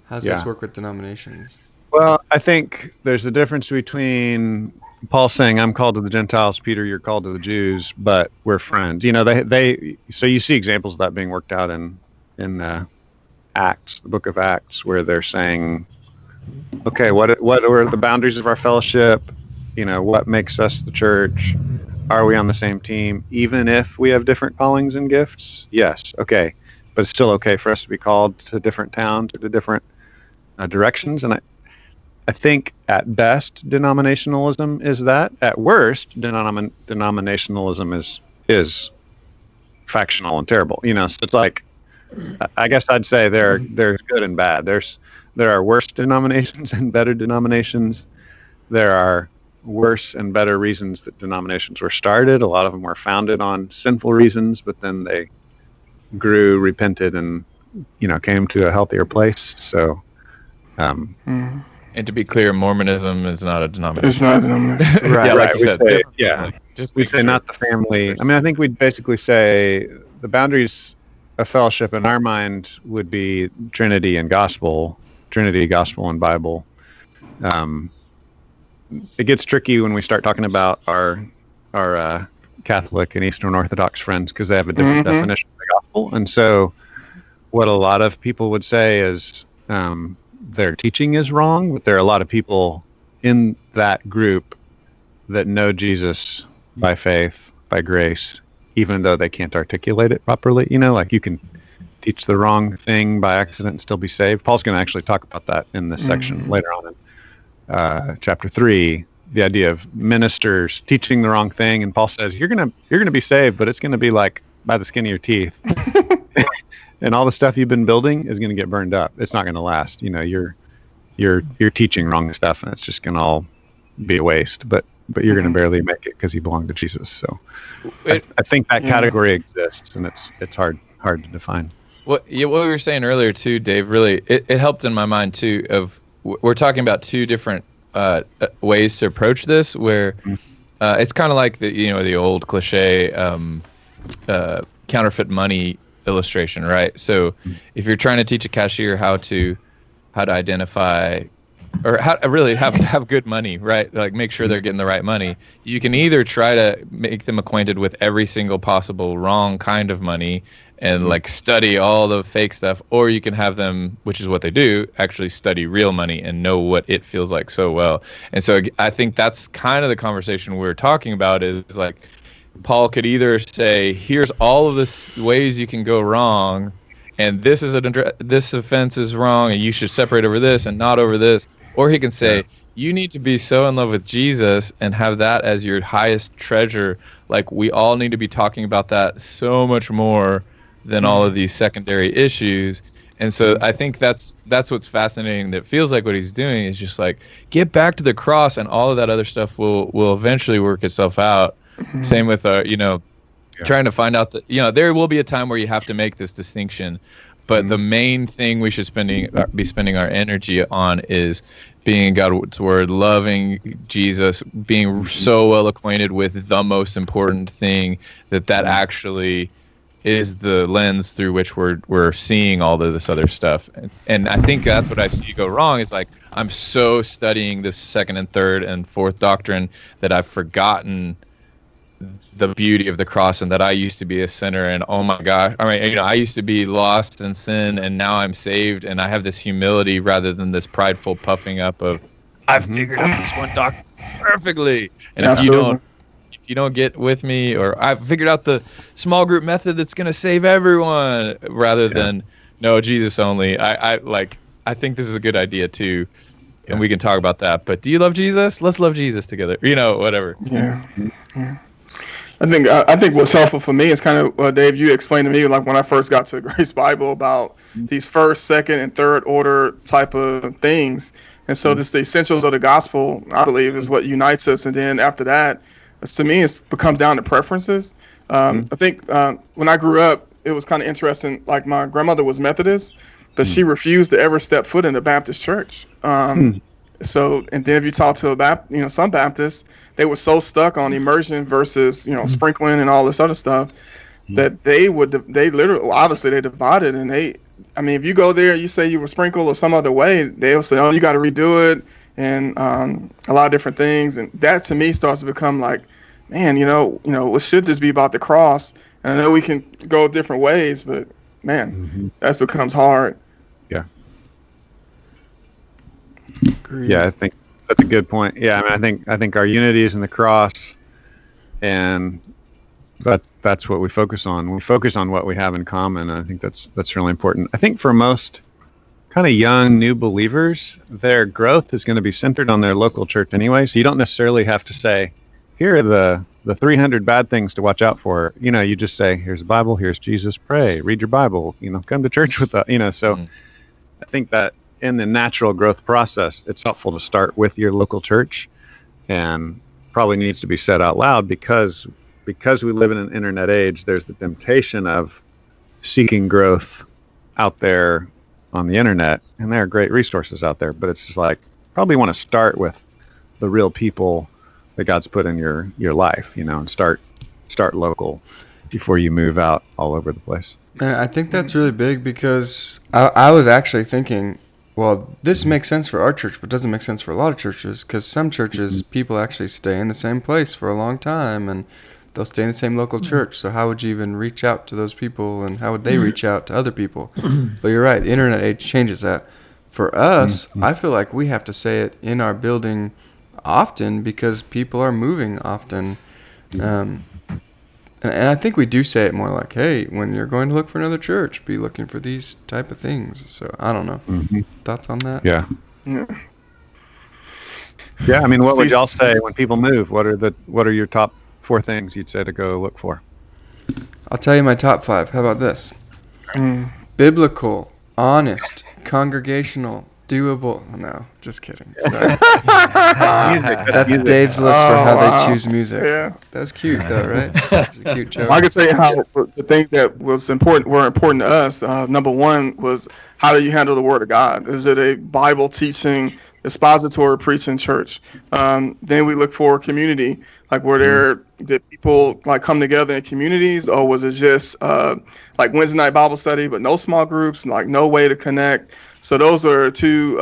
How does this work with denominations? Well, I think there's a difference between Paul saying, I'm called to the Gentiles, Peter, you're called to the Jews, but we're friends. So you see examples of that being worked out in Acts, the book of Acts, where they're saying, okay, what are the boundaries of our fellowship? What makes us the church? Are we on the same team? Even if we have different callings and gifts? Yes. Okay. But it's still okay for us to be called to different towns or to different directions. And I think at best denominationalism is that. At worst, denominationalism is factional and terrible. So it's like I guess I'd say there's good and bad. There are worse denominations and better denominations. There are worse and better reasons that denominations were started. A lot of them were founded on sinful reasons, but then they grew, repented, and came to a healthier place. So, and to be clear, Mormonism is not a denomination. It's not a denomination. Yeah, like you said, say, we'd say not the family. I mean, I think we'd basically say the boundaries of fellowship in our mind would be Trinity, Gospel, and Bible. It gets tricky when we start talking about our Catholic and Eastern Orthodox friends because they have a different definition of the gospel. And so what a lot of people would say is their teaching is wrong, but there are a lot of people in that group that know Jesus by faith, by grace, even though they can't articulate it properly. Like you can teach the wrong thing by accident and still be saved. Paul's going to actually talk about that in this section later on in chapter 3, the idea of ministers teaching the wrong thing. And Paul says, you're going to be saved, but it's going to be like by the skin of your teeth. And all the stuff you've been building is going to get burned up. It's not going to last. You're teaching wrong stuff and it's just going to all be a waste, but you're going to barely make it because you belong to Jesus. So I think that category exists, and it's hard to define. What we were saying earlier too, Dave, really it helped in my mind too. Of we're talking about two different ways to approach this, where it's kind of like the old cliche counterfeit money illustration, right? So if you're trying to teach a cashier how to identify or how to really have good money, right? Like make sure they're getting the right money. You can either try to make them acquainted with every single possible wrong kind of money and like study all the fake stuff, or you can have them, which is what they do, actually study real money and know what it feels like so well. And so I think that's kind of the conversation we're talking about, is like Paul could either say, here's all of the ways you can go wrong, and this offense is wrong, and you should separate over this and not over this. Or he can say, you need to be so in love with Jesus and have that as your highest treasure. Like we all need to be talking about that so much more than all of these secondary issues. And so I think that's what's fascinating. That feels like what he's doing is just like, get back to the cross, and all of that other stuff will eventually work itself out. Same with trying to find out that there will be a time where you have to make this distinction. But the main thing we should be spending our energy on is being in God's word, loving Jesus, being so well acquainted with the most important thing that actually is the lens through which we're seeing all of this other stuff. And I think that's what I see go wrong, is like I'm so studying this second and third and fourth doctrine that I've forgotten the beauty of the cross, and that I used to be a sinner, and oh my gosh, I used to be lost in sin, and now I'm saved, and I have this humility rather than this prideful puffing up of I've figured out this one doctrine perfectly. And if you don't get with me, or I've figured out the small group method that's going to save everyone, rather than no, Jesus only. I think this is a good idea too, and we can talk about that. But do you love Jesus? Let's love Jesus together. Whatever. Yeah. I think what's helpful for me is kind of Dave, you explained to me like when I first got to Grace Bible about these first, second, and third order type of things, and so just the essentials of the gospel, I believe, is what unites us. And then after that, to me, it becomes down to preferences. I think when I grew up, it was kind of interesting. Like my grandmother was Methodist, but she refused to ever step foot in a Baptist church. So, and then if you talk to some Baptists, they were so stuck on immersion versus, sprinkling and all this other stuff that they literally, obviously they divided. And if you go there, you say you were sprinkled or some other way, they'll say, oh, you got to redo it. And a lot of different things. And that to me starts to become like, man, it should just be about the cross. And I know we can go different ways, but man, that becomes hard. Agreed. Yeah, I think that's a good point. Yeah, I think our unity is in the cross, and that's what we focus on. We focus on what we have in common, and I think that's really important. I think for most kind of young new believers, their growth is going to be centered on their local church anyway. So you don't necessarily have to say, here are the the 300 bad things to watch out for, you just say, here's the Bible, here's Jesus, pray, read your Bible, come to church with us, so I think that in the natural growth process, it's helpful to start with your local church, and probably needs to be said out loud because we live in an internet age. There's the temptation of seeking growth out there on the internet, and there are great resources out there, but it's just like, probably want to start with the real people that God's put in your life, and start local before you move out all over the place. And I think that's really big because I was actually thinking, well, this makes sense for our church, but doesn't make sense for a lot of churches, because some churches, people actually stay in the same place for a long time, and they'll stay in the same local church. So how would you even reach out to those people, and how would they reach out to other people? But you're right, the internet age changes that. For us, I feel like we have to say it in our building often because people are moving often. And I think we do say it more like, hey, when you're going to look for another church, be looking for these type of things. So I don't know. Thoughts on that? Yeah. I mean, what would y'all say when people move? What are your top 4 things you'd say to go look for? I'll tell you my top 5. How about this? Biblical, honest, congregational, doable. No, just kidding. Sorry. That's Dave's list for how they choose music. Yeah. That was cute, though, right? That's a cute joke. I can tell you how the things that were important to us. Number one was, how do you handle the Word of God? Is it a Bible teaching, expository preaching church? Then we look for community, like did people like come together in communities, or was it just like Wednesday night Bible study but no small groups, like no way to connect? So those are 2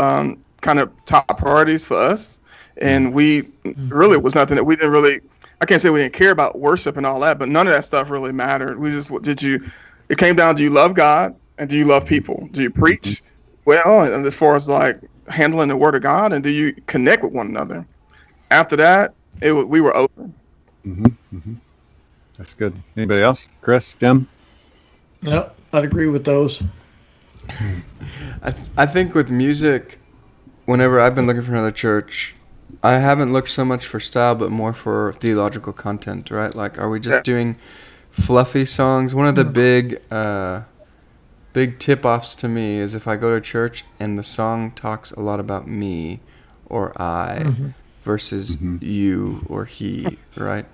kind of top priorities for us, and we really was nothing that we didn't really. I can't say we didn't care about worship and all that, but none of that stuff really mattered. We just it came down, do you love God and do you love people? Do you preach well, and as far as like handling the Word of God, and do you connect with one another? After that, we were open. That's good. Anybody else? Chris, Jim? No, I'd agree with those. I think with music, whenever I've been looking for another church, I haven't looked so much for style, but more for theological content, right? Like, are we just doing fluffy songs? One of the big tip-offs to me is if I go to church and the song talks a lot about me or I versus you or he, right?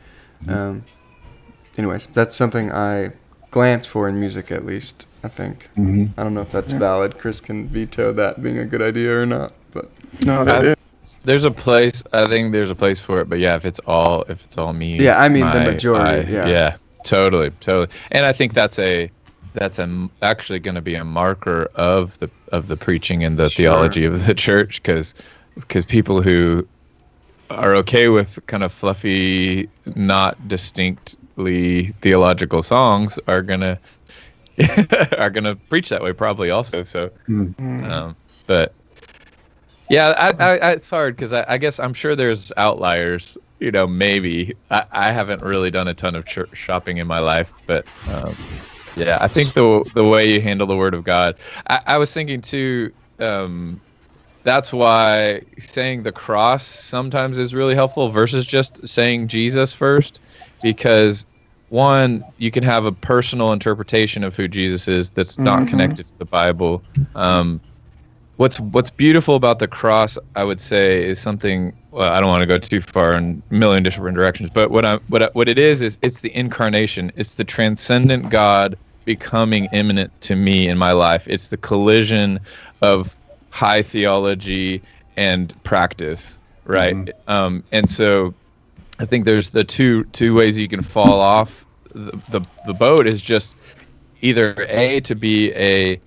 Anyways, that's something I glance for in music, at least, I think. I don't know if that's valid. Chris can veto that being a good idea or not, but No, there's a place. I think there's a place for it, but yeah, if it's all me. Yeah, I mean the majority. Yeah, totally. And I think that's actually going to be a marker of the preaching and the theology of the church, because people who are okay with kind of fluffy, not distinctly theological songs are gonna preach that way probably also. So, but yeah, I it's hard because I guess I'm sure there's outliers. Maybe I haven't really done a ton of church shopping in my life, but yeah, I think the way you handle the Word of God. I was thinking too. That's why saying the cross sometimes is really helpful versus just saying Jesus first, because one, you can have a personal interpretation of who Jesus is that's not connected to the Bible. What's beautiful about the cross, I would say, is something. Well, I don't want to go too far in a million different directions, but what it is it's the incarnation. It's the transcendent God becoming immanent to me in my life. It's the collision of high theology and practice, right? And so I think there's the two ways you can fall off the boat is just either to be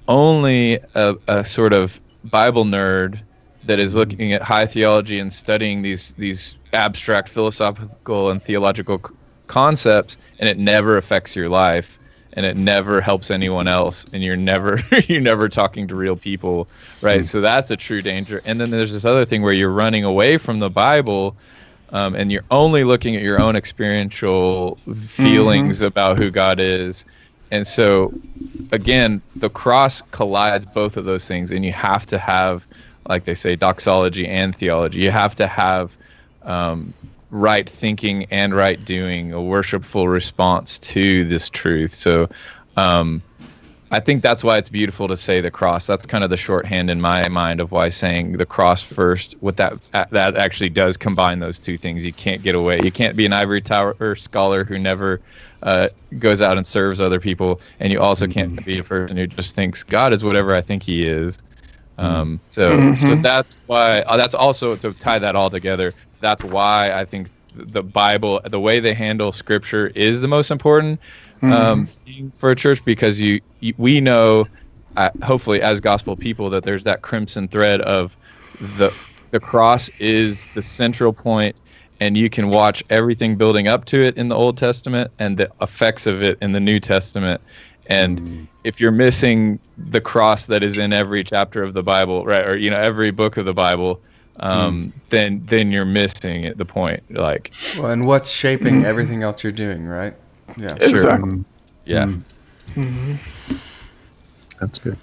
only a sort of Bible nerd that is looking at high theology and studying these abstract philosophical and theological concepts, and it never affects your life, and it never helps anyone else, and you're never talking to real people, right? So that's a true danger. And then there's this other thing where you're running away from the Bible, and you're only looking at your own experiential feelings about who God is. And so, again, the cross collides both of those things, and you have to have, like they say, doxology and theology. You have to have right thinking and right doing, a worshipful response to this truth. So I think that's why it's beautiful to say the cross. That's kind of the shorthand in my mind of why saying the cross first, what that actually does combine those two things. You can't get away. You can't be an ivory tower scholar who never goes out and serves other people, and you also can't be a person who just thinks God is whatever I think he is. So that's why, that's also, to tie that all together, that's why I think the Bible, the way they handle Scripture, is the most important thing for a church, because we know, hopefully as gospel people, that there's that crimson thread of the cross is the central point, and you can watch everything building up to it in the Old Testament and the effects of it in the New Testament. And if you're missing the cross that is in every chapter of the Bible, right, or every book of the Bible, then you're missing it, the point. Like, well, and what's shaping everything else you're doing, right? Yeah, exactly. Yeah. That's good.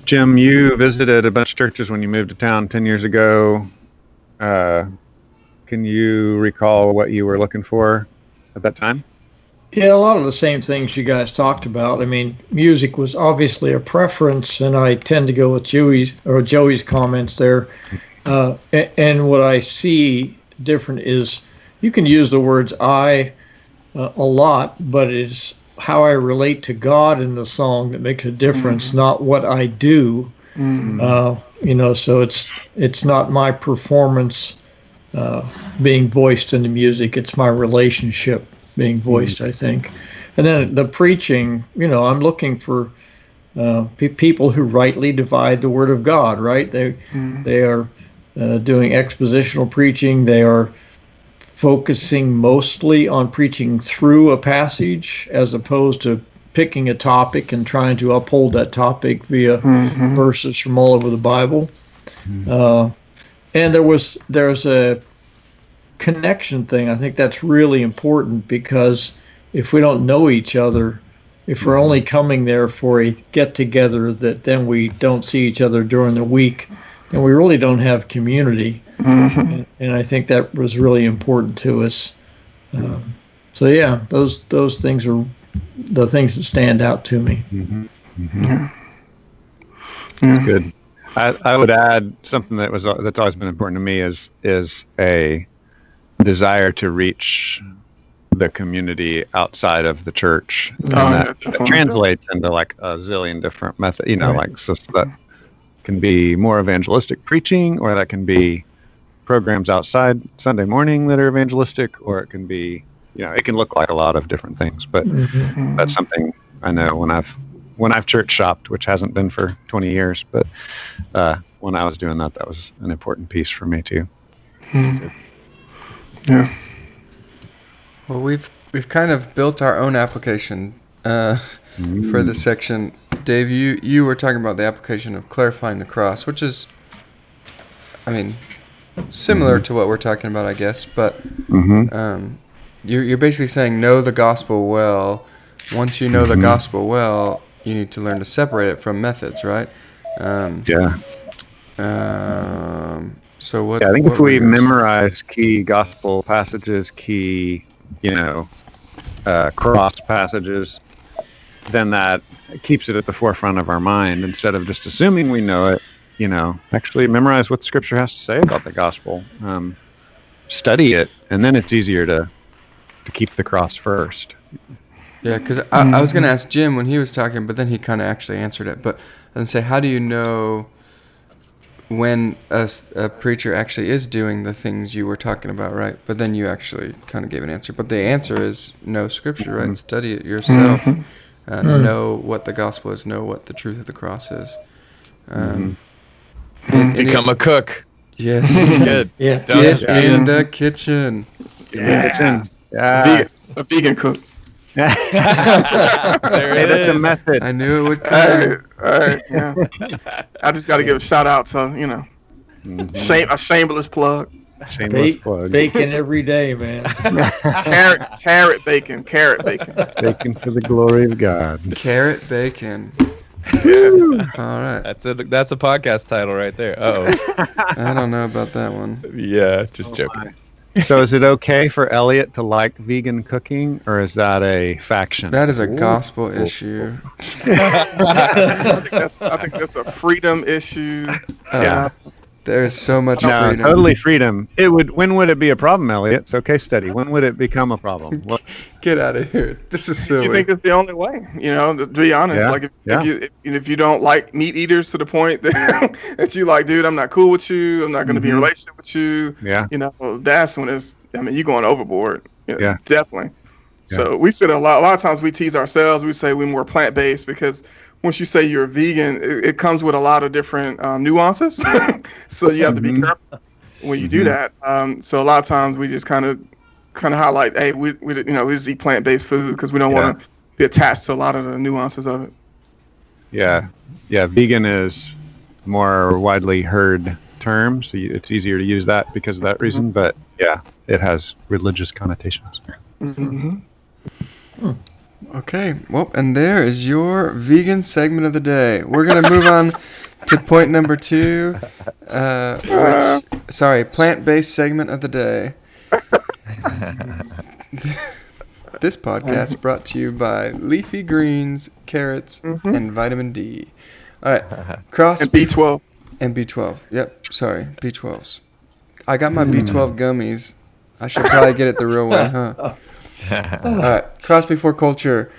Jim, you visited a bunch of churches when you moved to town 10 years ago. Can you recall what you were looking for at that time? Yeah, a lot of the same things you guys talked about. I mean, music was obviously a preference, and I tend to go with Joey's comments there. And what I see different is you can use the words "I" a lot, but it's how I relate to God in the song that makes a difference, not what I do. So it's not my performance being voiced in the music; it's my relationship being voiced, I think. And then the preaching, I'm looking for people who rightly divide the Word of God, right? They are doing expositional preaching. They are focusing mostly on preaching through a passage as opposed to picking a topic and trying to uphold that topic via verses from all over the Bible. And there's a connection thing. I think that's really important, because if we don't know each other, if we're only coming there for a get-together that then we don't see each other during the week, then we really don't have community. And I think that was really important to us. So yeah, those things are the things that stand out to me. That's good. I would add something that's always been important to me is a desire to reach the community outside of the church, and that translates into like a zillion different methods. Like, so that can be more evangelistic preaching, or that can be programs outside Sunday morning that are evangelistic, or it can be, it can look like a lot of different things. But that's something I know when I've church shopped, which hasn't been for 20 years, but when I was doing that was an important piece for me too. Yeah. Well, we've kind of built our own application for this section. Dave, you were talking about the application of clarifying the cross, which is, similar to what we're talking about, I guess. But you're basically saying know the gospel well. Once you know the gospel well, you need to learn to separate it from methods, right? So what? I think if we memorize key gospel passages, key, cross passages, then that keeps it at the forefront of our mind instead of just assuming we know it. Actually memorize what Scripture has to say about the gospel. Study it, and then it's easier to keep the cross first. Yeah, because I was going to ask Jim when he was talking, but then he kind of actually answered it. But I was going to say, how do you know when a preacher actually is doing the things you were talking about, right? But then you actually kind of gave an answer. But the answer is know Scripture, right? Study it yourself. Know what the gospel is. Know what the truth of the cross is. Become a cook. Yes. Good. Yeah. Get in the kitchen. Yeah. A vegan cook. There That's a method. I knew it would come. All right, yeah. I just got to give a shout out to, a shameless plug. Shameless plug. Bacon every day, man. Carrot bacon. Bacon for the glory of God. Carrot bacon. Yes. All right. That's a podcast title right there. Oh, I don't know about that one. yeah, just joking. My. So is it okay for Elliott to like vegan cooking, or is that a faction? That is a gospel issue. I think that's a freedom issue. Yeah. There is so much No, freedom. totally freedom. When would it be a problem, Elliott? So case study. When would it become a problem? What? Get out of here. This is silly. You think it's the only way? To be honest, Yeah, like yeah. if you don't like meat eaters to the point that you like, dude, I'm not cool with you. I'm not going to be in a relationship with you. Yeah. That's when you're going overboard. Yeah. Definitely. Yeah. So we said a lot of times we tease ourselves. We say we're more plant based because once you say you're vegan, it comes with a lot of different nuances. So you have to be careful when you do that. So a lot of times we just kind of highlight, hey, we just eat plant based food because we don't want to be attached to a lot of the nuances of it. Yeah. Vegan is more widely heard term, so it's easier to use that because of that reason. But yeah, it has religious connotations. Okay, well, and there is your vegan segment of the day. We're going to move on to point number 2, plant-based segment of the day. This podcast brought to you by leafy greens, carrots, and vitamin D. All right, And B12. And B12. Yep, sorry, B12s. I got my B12 gummies. I should probably get it the real way, huh? All right, cross before culture.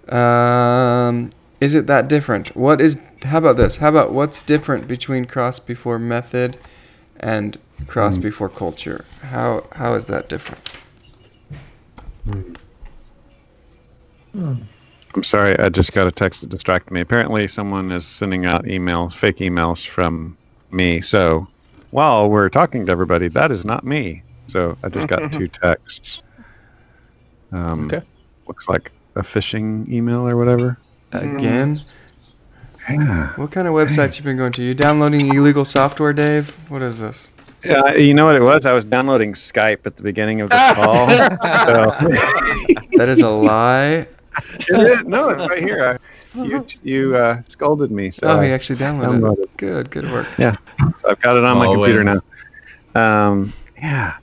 Is it that different? How about this? How about what's different between cross before method and cross before culture? How is that different? I'm sorry, I just got a text that distracted me. Apparently someone is sending out fake emails from me. So while we're talking to everybody, that is not me. So I just got 2 texts. Okay. Looks like a phishing email or whatever. Again? Yeah. What kind of websites you been going to? You downloading illegal software, Dave? What is this? Yeah, you know what it was? I was downloading Skype at the beginning of this call. That is a lie. No, it's right here. You scolded me. So He actually downloaded it. Good work. Yeah, so I've got it on my computer wins. now. Yeah,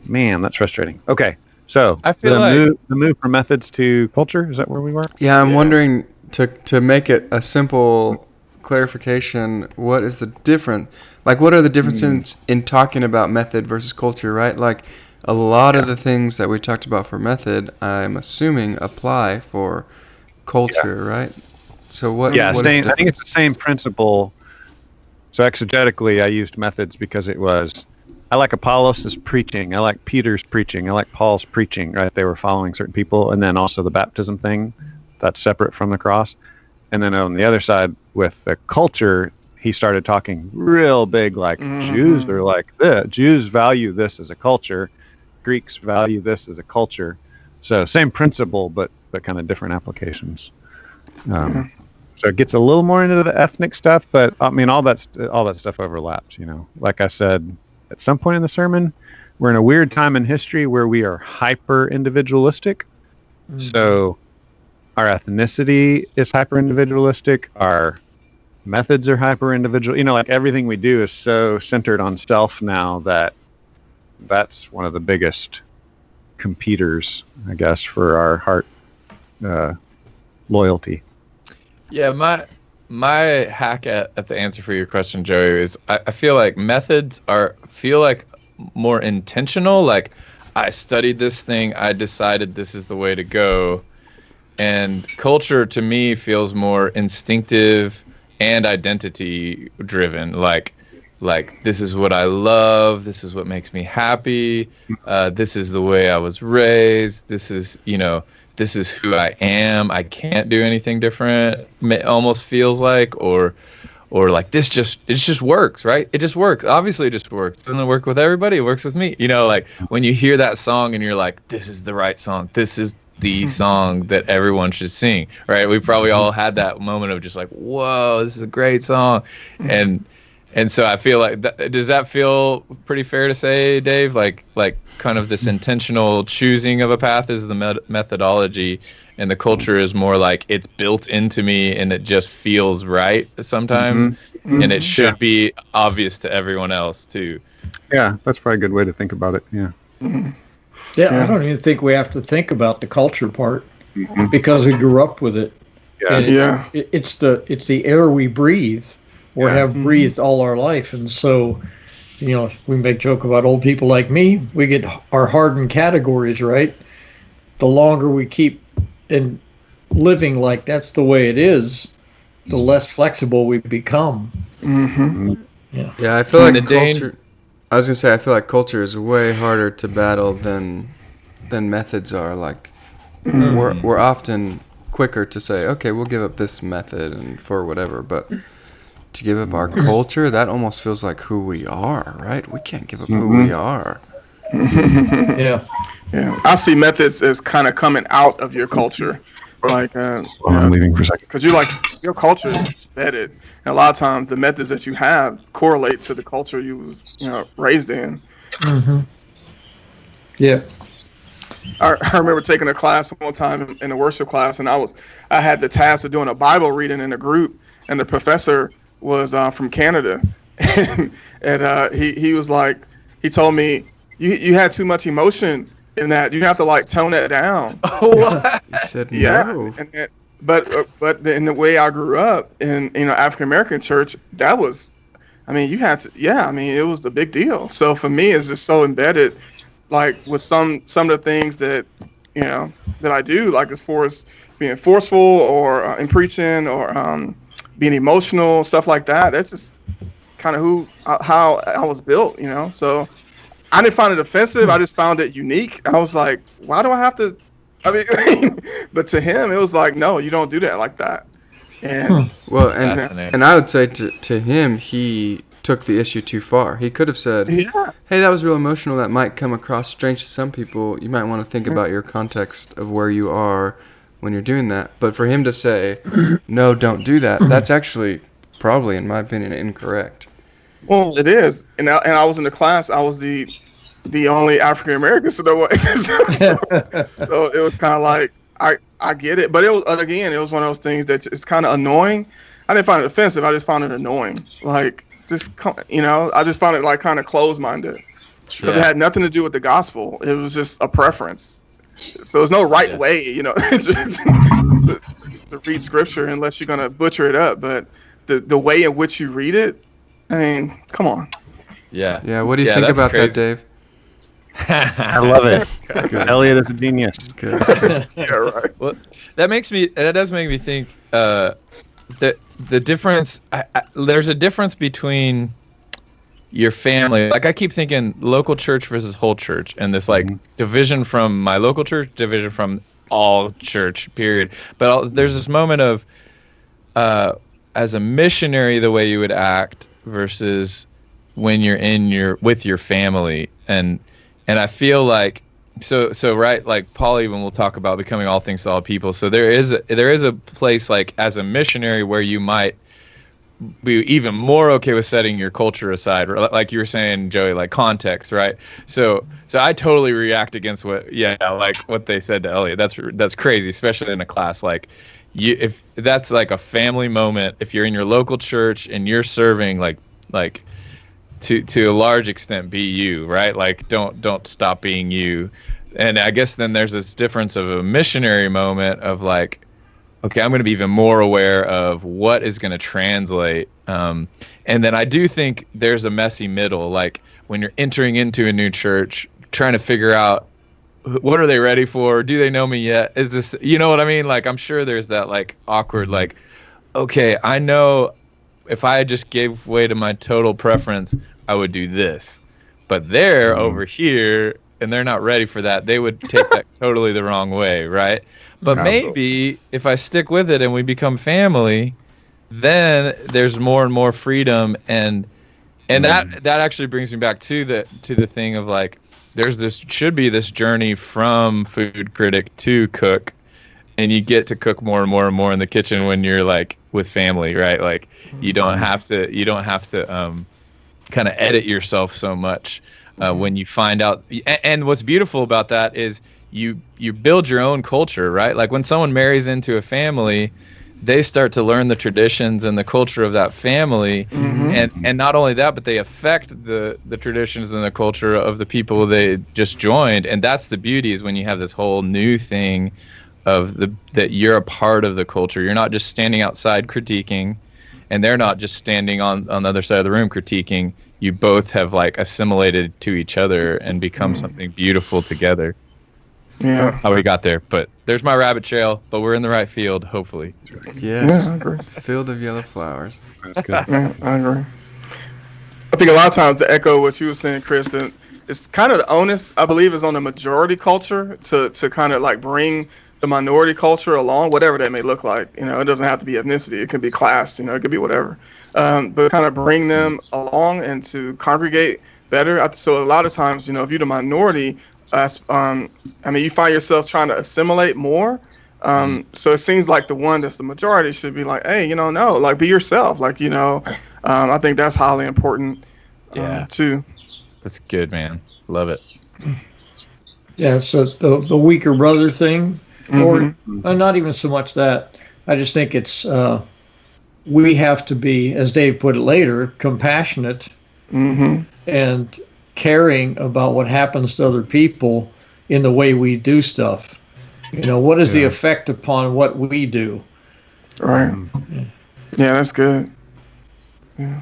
man, that's frustrating. Okay, so I feel the move from methods to culture, is that where we were? Yeah, I'm wondering, to make it a simple clarification, what is the difference? Like, what are the differences in talking about method versus culture, right? Like, a lot of the things that we talked about for method, I'm assuming, apply for culture, right? So what? Yeah, what is I think it's the same principle. So exegetically, I used methods because I like Apollos' preaching. I like Peter's preaching. I like Paul's preaching, right? They were following certain people. And then also the baptism thing, that's separate from the cross. And then on the other side, with the culture, he started talking real big, like Jews are like this. Jews value this as a culture. Greeks value this as a culture. So same principle, but kind of different applications. So it gets a little more into the ethnic stuff, but I mean, all that stuff overlaps, Like I said, at some point in the sermon, we're in a weird time in history where we are hyper individualistic. So our ethnicity is hyper individualistic. Our methods are hyper individual. Like everything we do is so centered on self now that's one of the biggest competitors, I guess, for our heart loyalty. Yeah, my hack at the answer for your question, Joey, is I feel like methods feel like more intentional. Like, I studied this thing, I decided this is the way to go. And culture to me feels more instinctive and identity driven. Like this is what I love, this is what makes me happy, this is the way I was raised, this is who I am, I can't do anything different. It almost feels like, or like it just works, right? It just works. Obviously it just works. It doesn't work with everybody, it works with me. Like when you hear that song and you're like, this is the right song, this is the song that everyone should sing, right? We probably all had that moment of just like, whoa, this is a great song. And so I feel like, does that feel pretty fair to say, Dave? Like kind of this intentional choosing of a path is the methodology, and the culture is more like it's built into me and it just feels right sometimes, and it should be obvious to everyone else too. Yeah, that's probably a good way to think about it. Yeah. Yeah, I don't even think we have to think about the culture part because we grew up with it. Yeah. It's the air we breathe or have breathed all our life, and so we make joke about old people like me. We get our hardened categories, right? The longer we keep in living like that's the way it is, the less flexible we become. Yeah, I feel like culture. I was gonna say I feel like culture is way harder to battle than methods are. Like we're often quicker to say, okay, we'll give up this method and for whatever, but to give up our culture, that almost feels like who we are, right? We can't give up who we are. Yeah. I see methods as kind of coming out of your culture. Like, I'm leaving for a second. because your culture is embedded, and a lot of times the methods that you have correlate to the culture you was raised in. Yeah. I remember taking a class one time in a worship class, and I had the task of doing a Bible reading in a group, and the professor was from Canada, and he was like, he told me you had too much emotion in that, you have to like tone that down. Oh, what? He said no. Yeah, but in the way I grew up in African American church, that was, you had to, it was the big deal. So for me, it's just so embedded, like with some of the things that that I do, like as far as being forceful or in preaching or being emotional, stuff like that. That's just kind of how I was built, So I didn't find it offensive. I just found it unique. I was like, why do I have to? But to him, it was like, no, you don't do that like that. And well, and I would say to him, he took the issue too far. He could have said, hey, that was real emotional. That might come across strange to some people. You might want to think about your context of where you are when you're doing that. But for him to say, no, don't do that, that's actually probably, in my opinion, incorrect. Well, it is. And I was in the class. I was the only African American, so it was kind of like, I get it, but it was one of those things that it's kind of annoying. I didn't find it offensive. I just found it annoying. Like, I just found it like kind of closed-minded because it had nothing to do with the gospel. It was just a preference. So there's no right way, to read scripture unless you're gonna butcher it up. But the way in which you read it, come on. Yeah. Yeah. What do you think about crazy. that, Dave? I love it. Elliott is a genius. Good. Yeah, right. Well, that does make me think the difference. There's a difference between your family. Like I keep thinking local church versus whole church, and this like division from my local church, division from all church. Period. But there's this moment of as a missionary, the way you would act versus when you're with your family, and I feel like so right, like Paul even will talk about becoming all things to all people. So there is a place like as a missionary where you might be even more okay with setting your culture aside, like you were saying, Joey, like context, right? So I totally react against what they said to Elliott. That's crazy, especially in a class like if that's like a family moment. If you're in your local church and you're serving, like to a large extent, be you, right? Like don't stop being you. And I guess then there's this difference of a missionary moment of like, okay, I'm going to be even more aware of what is going to translate. And then I do think there's a messy middle, like when you're entering into a new church, trying to figure out what are they ready for? Do they know me yet? Is this, you know what I mean? Like, I'm sure there's that like awkward, like, okay, I know if I just gave way to my total preference, I would do this. But they're over here and they're not ready for that. They would take that totally the wrong way, right? But maybe if I stick with it and we become family, then there's more and more freedom, and that actually brings me back to the thing of like should be this journey from food critic to cook, and you get to cook more and more and more in the kitchen when you're like with family, right? Like you don't have to kind of edit yourself so much when you find out. And what's beautiful about that is you build your own culture, right? Like when someone marries into a family, they start to learn the traditions and the culture of that family, and not only that, but they affect the traditions and the culture of the people they just joined. And that's the beauty, is when you have this whole new thing of that you're a part of the culture. You're not just standing outside critiquing, and they're not just standing on the other side of the room critiquing. You both have like assimilated to each other and become something beautiful together. Yeah. How we got there, but there's my rabbit trail, but we're in the right field, hopefully. Yes. Yeah, I agree. Field of yellow flowers. That's good. Yeah, I agree. I think a lot of times, to echo what you were saying, Chris, that it's kind of the onus, I believe, is on the majority culture to kind of like bring the minority culture along, whatever that may look like. You know, it doesn't have to be ethnicity. It can be class. You know, it could be whatever. But kind of bring them along and to congregate better. So a lot of times, you know, if you're the minority, I mean, you find yourself trying to assimilate more. So it seems like the one that's the majority should be like, hey, you know, no, like, be yourself. Like, you know, I think that's highly important too. That's good, man. Love it. Yeah, so the weaker brother thing, or not even so much that. I just think it's we have to be, as Dave put it later, compassionate and caring about what happens to other people in the way we do stuff. You know, what is the effect upon what we do? Right. Yeah, that's good. Yeah.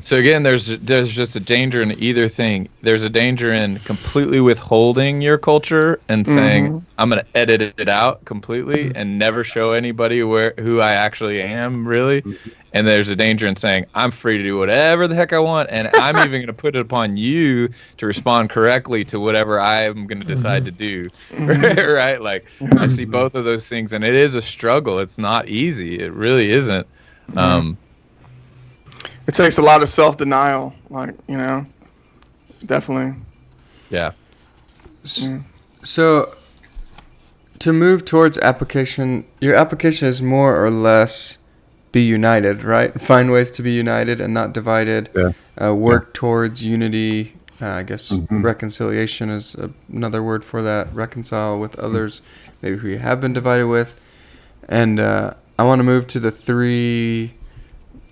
So again, there's just a danger in either thing. There's a danger in completely withholding your culture and saying, I'm going to edit it out completely and never show anybody who I actually am, really. And there's a danger in saying, I'm free to do whatever the heck I want, and I'm even going to put it upon you to respond correctly to whatever I'm going to decide to do. Right? Like, I see both of those things, and it is a struggle. It's not easy. It really isn't. It takes a lot of self-denial, like, you know, definitely. Yeah. So, to move towards application, your application is more or less be united, right? Find ways to be united and not divided. Work towards unity. I guess reconciliation is another word for that. Reconcile with others, maybe who you have been divided with. And I want to move to the 3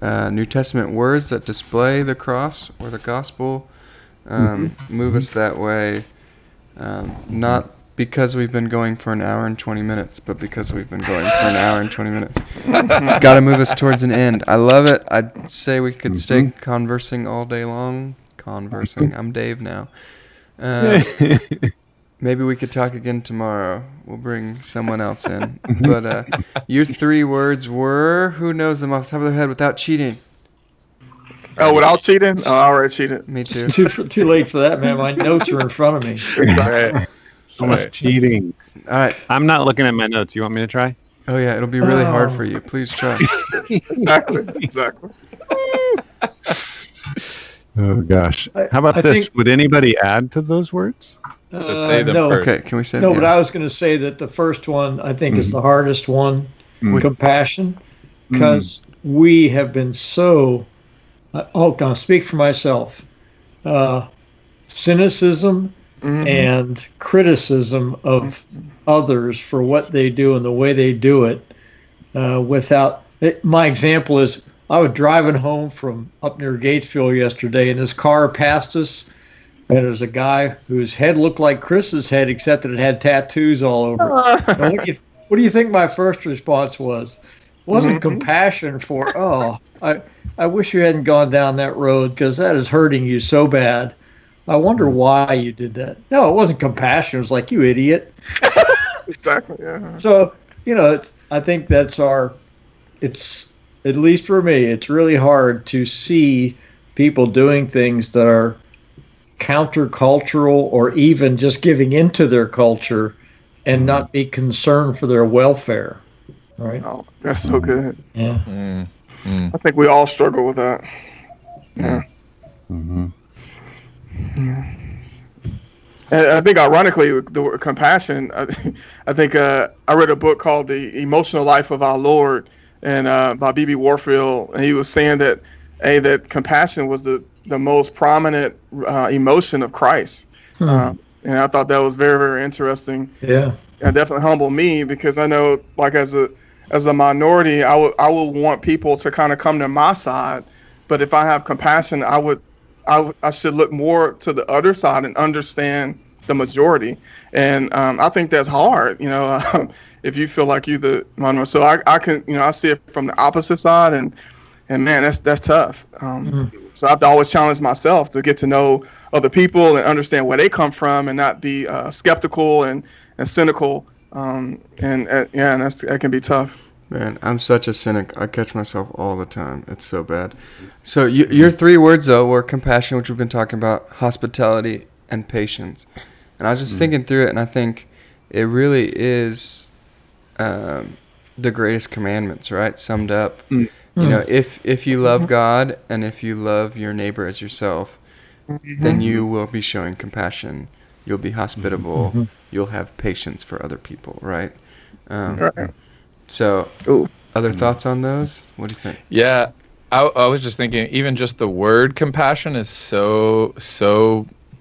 New Testament words that display the cross or the gospel. Move us that way, not because we've been going for an hour and 20 minutes, but because we've been going for an hour and 20 minutes. Got to move us towards an end. I love it. I'd say we could stay conversing all day long. Conversing. I'm Dave now. Maybe we could talk again tomorrow. We'll bring someone else in. But your 3 words were, who knows them off the top of their head without cheating? Oh, without cheating? Oh, I already cheated. Me too. Too late for that, man. My notes are in front of me. Right. So much cheating. All right. I'm not looking at my notes. You want me to try? Oh, yeah. It'll be really hard for you. Please try. Exactly. Oh, gosh. How about this? Would anybody add to those words? So say them no. first. Okay, can we say No, but I was going to say that the first one, I think, is the hardest one, compassion, because we have been so, I'll speak for myself, cynicism and criticism of others for what they do and the way they do it without, my example is, I was driving home from up near Gatesville yesterday, and this car passed us, and there's a guy whose head looked like Chris's head, except that it had tattoos all over it. And what do you think my first response was? Wasn't compassion for, I wish you hadn't gone down that road because that is hurting you so bad. I wonder why you did that. No, it wasn't compassion. It was like, you idiot. Exactly, yeah. So, you know, I think that's it's, at least for me, it's really hard to see people doing things that are countercultural or even just giving into their culture and not be concerned for their welfare. Right? Oh, that's so good. Yeah. I think we all struggle with that. Yeah. Yeah. And I think, ironically, the word compassion, I think I read a book called The Emotional Life of Our Lord, and by B.B. Warfield, and he was saying that that compassion was the most prominent emotion of Christ. And I thought that was very, very interesting. Yeah. And definitely humbled me, because I know, like, as as a minority, I would want people to kind of come to my side. But if I have compassion, I should look more to the other side and understand the majority. And I think that's hard, if you feel like you're the minority. So I can, I see it from the opposite side, and man, that's tough. So I have to always challenge myself to get to know other people and understand where they come from, and not be skeptical and cynical. That can be tough. Man, I'm such a cynic. I catch myself all the time. It's so bad. So your 3 words, though, were compassion, which we've been talking about, hospitality, and patience. And I was just thinking through it, and I think it really is the greatest commandments, right? Summed up. If you love God and if you love your neighbor as yourself, then you will be showing compassion. You'll be hospitable. You'll have patience for other people, right? Right. So, other thoughts on those? What do you think? Yeah, I was just thinking, even just the word compassion is so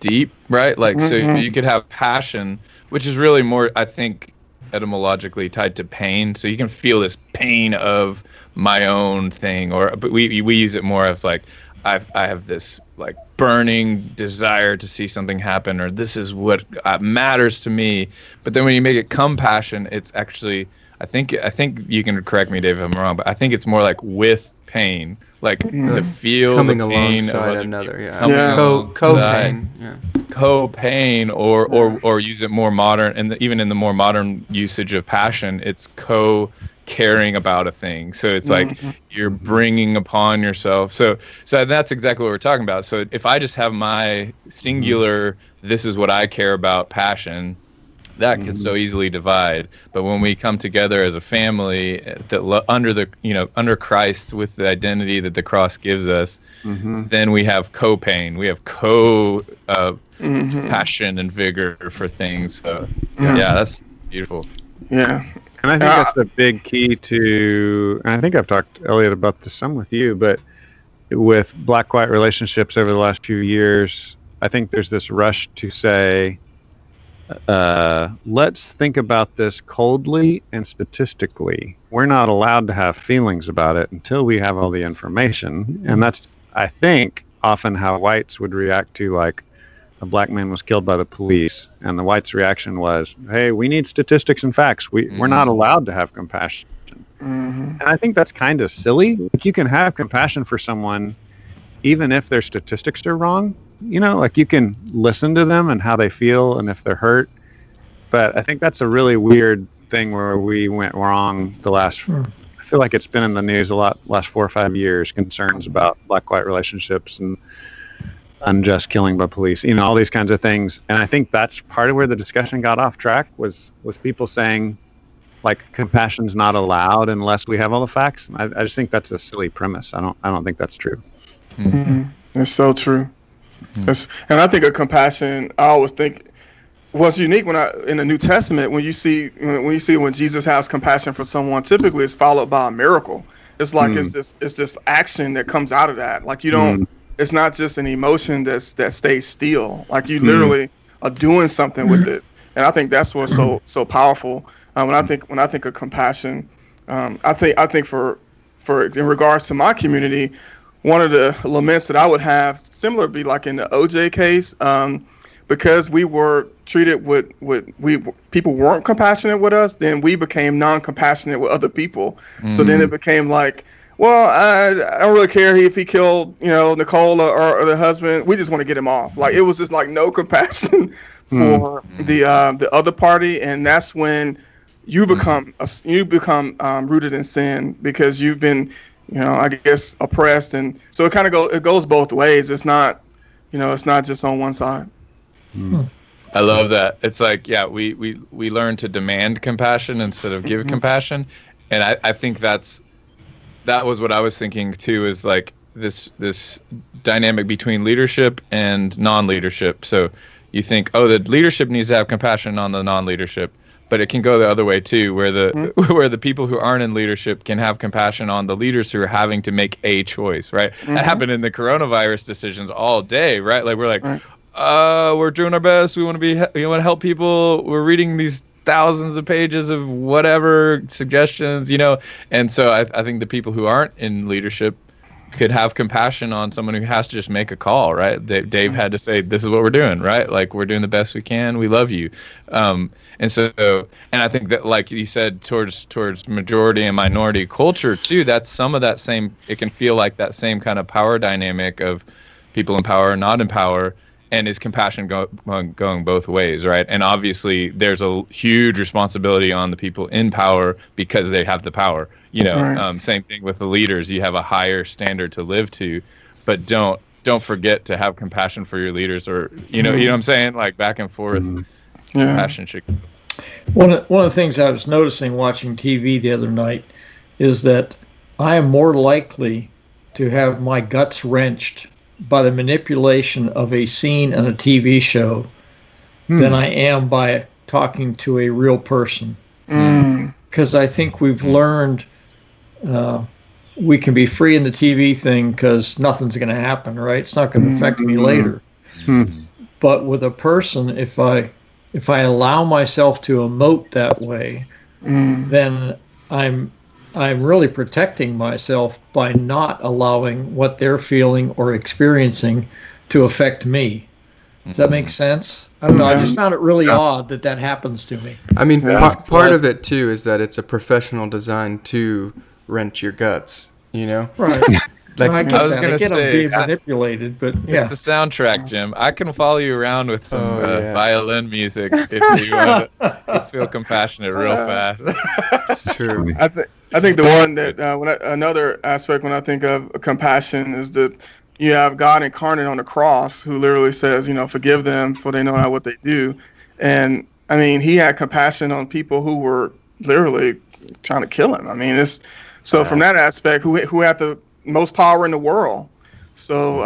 deep, right? Like, so you could have passion, which is really more, I think, etymologically tied to pain. So you can feel this pain of my own thing, but we use it more as like, I have this like burning desire to see something happen, or this is what matters to me. But then when you make it compassion, it's actually, I think you can correct me, Dave, if I'm wrong, but I think it's more like with pain, like to feel coming the pain alongside of another, co-pain, yeah. Co-pain, or use it more modern, and even in the more modern usage of passion, it's caring about a thing. So it's like you're bringing upon yourself. So that's exactly what we're talking about. So if I just have my singular, this is what I care about, passion, that can so easily divide. But when we come together as a family that under Christ, with the identity that the cross gives us, then we have co-pain. We have passion and vigor for things. So yeah, that's beautiful. Yeah. And I think that's a big key to, and I think I've talked, Elliott, about this some with you, but with black-white relationships over the last few years, I think there's this rush to say, let's think about this coldly and statistically. We're not allowed to have feelings about it until we have all the information. And that's, I think, often how whites would react to, like, a black man was killed by the police, and the whites' reaction was, hey, we need statistics and facts. We're not allowed to have compassion. And I think that's kind of silly. Like, you can have compassion for someone even if their statistics are wrong. Like, you can listen to them and how they feel and if they're hurt. But I think that's a really weird thing where we went wrong the last, I feel like it's been in the news a lot last 4 or 5 years, concerns about black-white relationships and unjust killing by police, all these kinds of things. And I think that's part of where the discussion got off track was people saying, like, compassion's not allowed unless we have all the facts. I just think that's a silly premise. I don't think that's true. It's so true. And I think of compassion, I always think what's unique in the New Testament, when you see when Jesus has compassion for someone, typically it's followed by a miracle. It's like it's this action that comes out of that. Like, you don't, it's not just an emotion that stays still. Like, you literally are doing something with it. And I think that's what's so powerful. When I think of compassion, I think for in regards to my community, one of the laments that I would have similar would be like in the OJ case, because we were treated with people weren't compassionate with us, then we became non-compassionate with other people. So then it became like, well, I don't really care if he killed, Nicole or the husband. We just want to get him off. Like, it was just like no compassion for the other party, and that's when you become rooted in sin, because you've been, I guess, oppressed, and so it goes both ways. It's not, it's not just on one side. I love that. It's like, yeah, we learn to demand compassion instead of give compassion, and I think that was what I was thinking too, is like this dynamic between leadership and non-leadership. So you think, oh, the leadership needs to have compassion on the non-leadership, but it can go the other way too, where the people who aren't in leadership can have compassion on the leaders who are having to make a choice, right? That happened in the coronavirus decisions all day, right? Like, we're like, we're doing our best. We want to help people. We're reading these thousands of pages of whatever suggestions, and so I think the people who aren't in leadership could have compassion on someone who has to just make a call, right? Dave had to say, this is what we're doing, right? Like, we're doing the best we can. We love you. And I think that, like you said, towards majority and minority culture too, that's some of that same, it can feel like that same kind of power dynamic of people in power, not in power, and is compassion going both ways, right? And obviously there's a huge responsibility on the people in power because they have the power. Right. Same thing with the leaders. You have a higher standard to live to, but don't forget to have compassion for your leaders, or you know what I'm saying, like back and forth. Compassion should. One of the things I was noticing watching TV the other night is that I am more likely to have my guts wrenched by the manipulation of a scene in a TV show than I am by talking to a real person. Because I think we've learned we can be free in the TV thing because nothing's going to happen, right? It's not going to affect me later. But with a person, if I allow myself to emote that way, then I'm really protecting myself by not allowing what they're feeling or experiencing to affect me. Does that make sense? I don't know. I just found it really odd that happens to me. I mean, part of it too is that it's a professional design to wrench your guts, Right. Like, I was going to say, being manipulated, but yeah. It's the soundtrack, Jim. I can follow you around with some violin music if you want to feel compassionate real fast. It's true. I think the one that another aspect when I think of compassion is that you have God incarnate on the cross who literally says, forgive them for they know not what they do. And I mean, he had compassion on people who were literally trying to kill him. I mean, from that aspect, who had the most power in the world. So,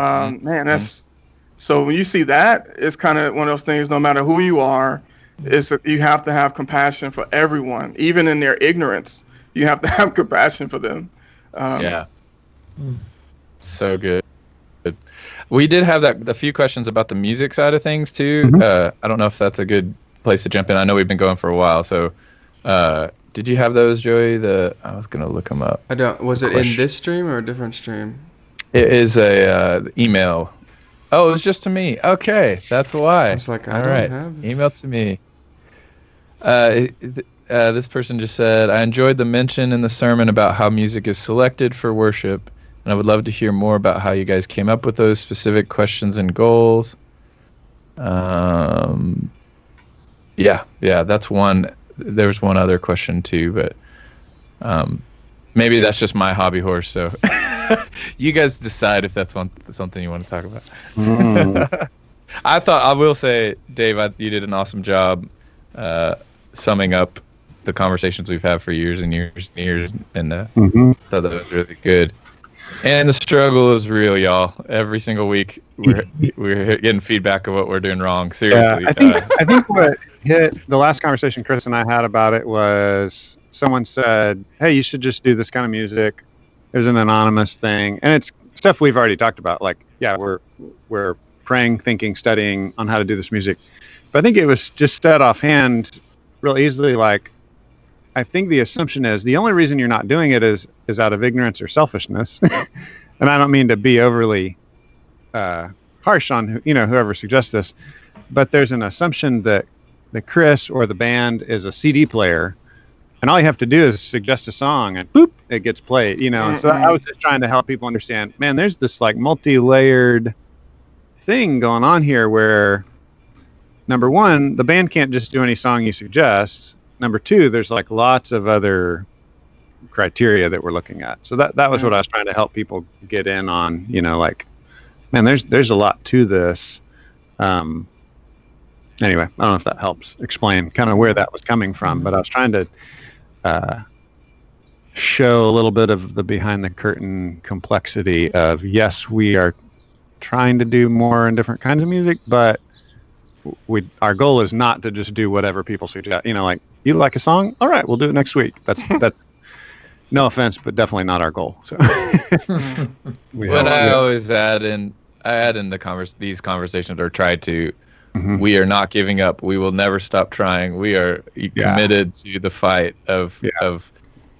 so when you see that, it's kind of one of those things, no matter who you are, you have to have compassion for everyone, even in their ignorance. You have to have compassion for them. So good. We did have a few questions about the music side of things too. I don't know if that's a good place to jump in. I know we've been going for a while, so did you have those, Joey? I was gonna look them up. I don't. Was it in this stream or a different stream? It is a email. Oh, it was just to me. Okay, that's why. It's like I don't have. Email to me. This person just said, I enjoyed the mention in the sermon about how music is selected for worship, and I would love to hear more about how you guys came up with those specific questions and goals. Yeah, that's one. There's one other question too, but maybe that's just my hobby horse. So you guys decide if that's something you want to talk about. I will say, Dave, you did an awesome job summing up the conversations we've had for years and years and years, and thought that was really good. And the struggle is real, y'all. Every single week, we're getting feedback of what we're doing wrong. Seriously. Yeah, I think what hit the last conversation Chris and I had about it was someone said, "Hey, you should just do this kind of music." There's an anonymous thing, and it's stuff we've already talked about. Like, yeah, we're praying, thinking, studying on how to do this music. But I think it was just said offhand, real easily. Like, I think the assumption is the only reason you're not doing it is out of ignorance or selfishness. And I don't mean to be overly harsh on whoever suggests this, but there's an assumption that Chris or the band is a CD player, and all you have to do is suggest a song and boop, it gets played. And so I was just trying to help people understand, man, there's this like multi-layered thing going on here where, number one, the band can't just do any song you suggest. Number two, there's like lots of other criteria that we're looking at. So that was what I was trying to help people get in on, like, man, there's a lot to this. Anyway, I don't know if that helps explain kind of where that was coming from, but I was trying to show a little bit of the behind the curtain complexity of, yes, we are trying to do more and different kinds of music, but our goal is not to just do whatever people suggest. Like, you like a song? All right, we'll do it next week. That's no offense, but definitely not our goal. So I always add in these conversations, or try to, we are not giving up. We will never stop trying. We are committed to the fight of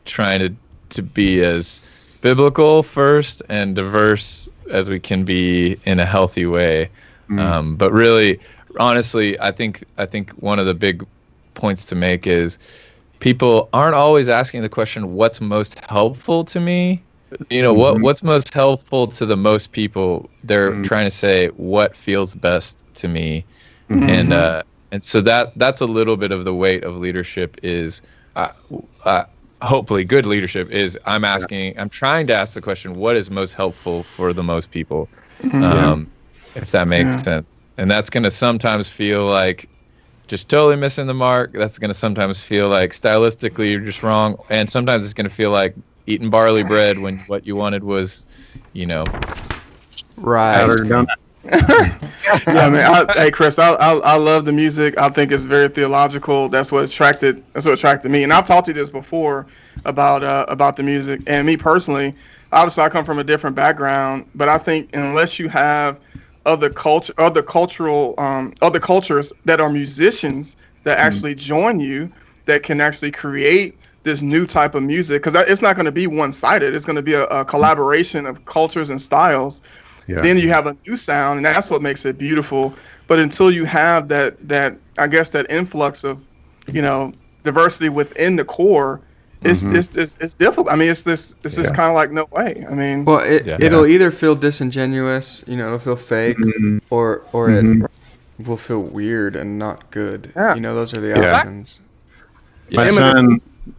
trying to be as biblical first and diverse as we can be in a healthy way. But really, honestly, I think one of the big points to make is people aren't always asking the question, what's most helpful to me? What's most helpful to the most people? They're trying to say what feels best to me. And so that's a little bit of the weight of leadership is hopefully good leadership is I'm trying to ask the question, what is most helpful for the most people? If that makes sense. And that's going to sometimes feel like just totally missing the mark. That's going to sometimes feel like stylistically you're just wrong. And sometimes it's going to feel like eating barley bread when what you wanted was, right. Hey Chris, I love the music. I think it's very theological. That's what attracted me. And I've talked to you this before about the music. And me personally, obviously I come from a different background, but I think unless you have other cultures that are musicians that actually join you, that can actually create this new type of music, because it's not going to be one-sided. It's going to be a collaboration of cultures and styles. Then you have a new sound, and that's what makes it beautiful. But until you have that I guess that influx of, diversity within the core, it's difficult. I mean, it's just kind of like no way. I mean, well, it'll either feel disingenuous, it'll feel fake, or it will feel weird and not good. Yeah. Those are the options.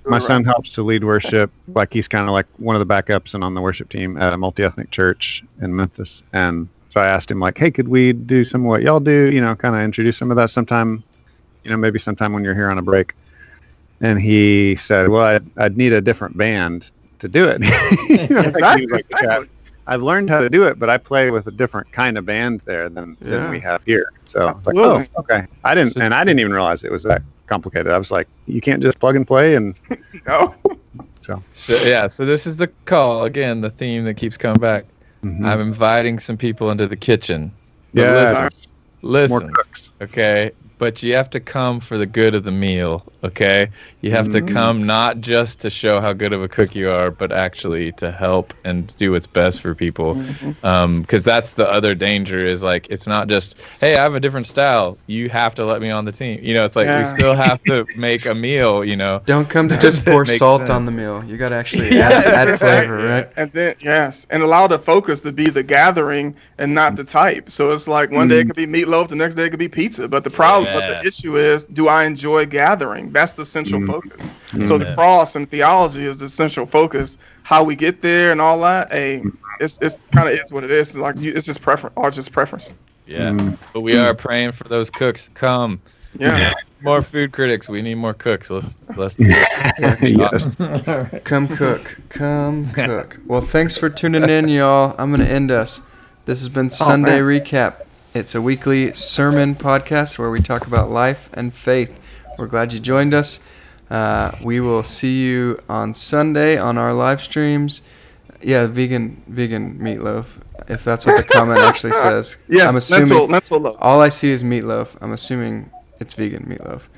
My son helps to lead worship. Like he's kind of like one of the backups and on the worship team at a multi-ethnic church in Memphis. And so I asked him like, hey, could we do some of what y'all do? Kind of introduce some of that sometime, maybe sometime when you're here on a break. And he said, well, I'd need a different band to do it. Exactly. I've learned how to do it, but I play with a different kind of band there than we have here. So I was like, oh, okay. I didn't even realize it was that complicated. I was like, you can't just plug and play and no. So this is the call again, the theme that keeps coming back. I'm inviting some people into the kitchen. Listen, more cooks. Okay, but you have to come for the good of the meal. Okay, you have to come not just to show how good of a cook you are, but actually to help and do what's best for people. Because that's the other danger is like, it's not just, hey, I have a different style. You have to let me on the team. It's like we still have to make a meal. Don't come to just pour salt on the meal. You got to actually add flavor, right? And then and allow the focus to be the gathering and not the type. So it's like one day it could be meatloaf, the next day it could be pizza. But the issue is, do I enjoy gathering? That's the central focus. So the cross and theology is the central focus. How we get there and all that, it's kind of is what it is. It's like it's just preference. Yeah, but we are praying for those cooks to come. Yeah, more food critics. We need more cooks. Let's do it. Yes. Come cook. Well, thanks for tuning in, y'all. I'm gonna end us. This has been Sunday Recap. It's a weekly sermon podcast where we talk about life and faith. We're glad you joined us. We will see you on Sunday on our live streams. Yeah, vegan meatloaf, if that's what the comment actually says. Yes, I'm assuming mental loaf. All I see is meatloaf. I'm assuming it's vegan meatloaf.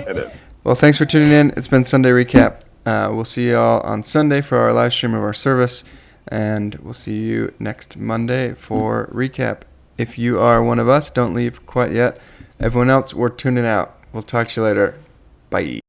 It is. Well, thanks for tuning in. It's been Sunday Recap. We'll see you all on Sunday for our live stream of our service, and we'll see you next Monday for Recap. If you are one of us, don't leave quite yet. Everyone else, we're tuning out. We'll talk to you later. Bye.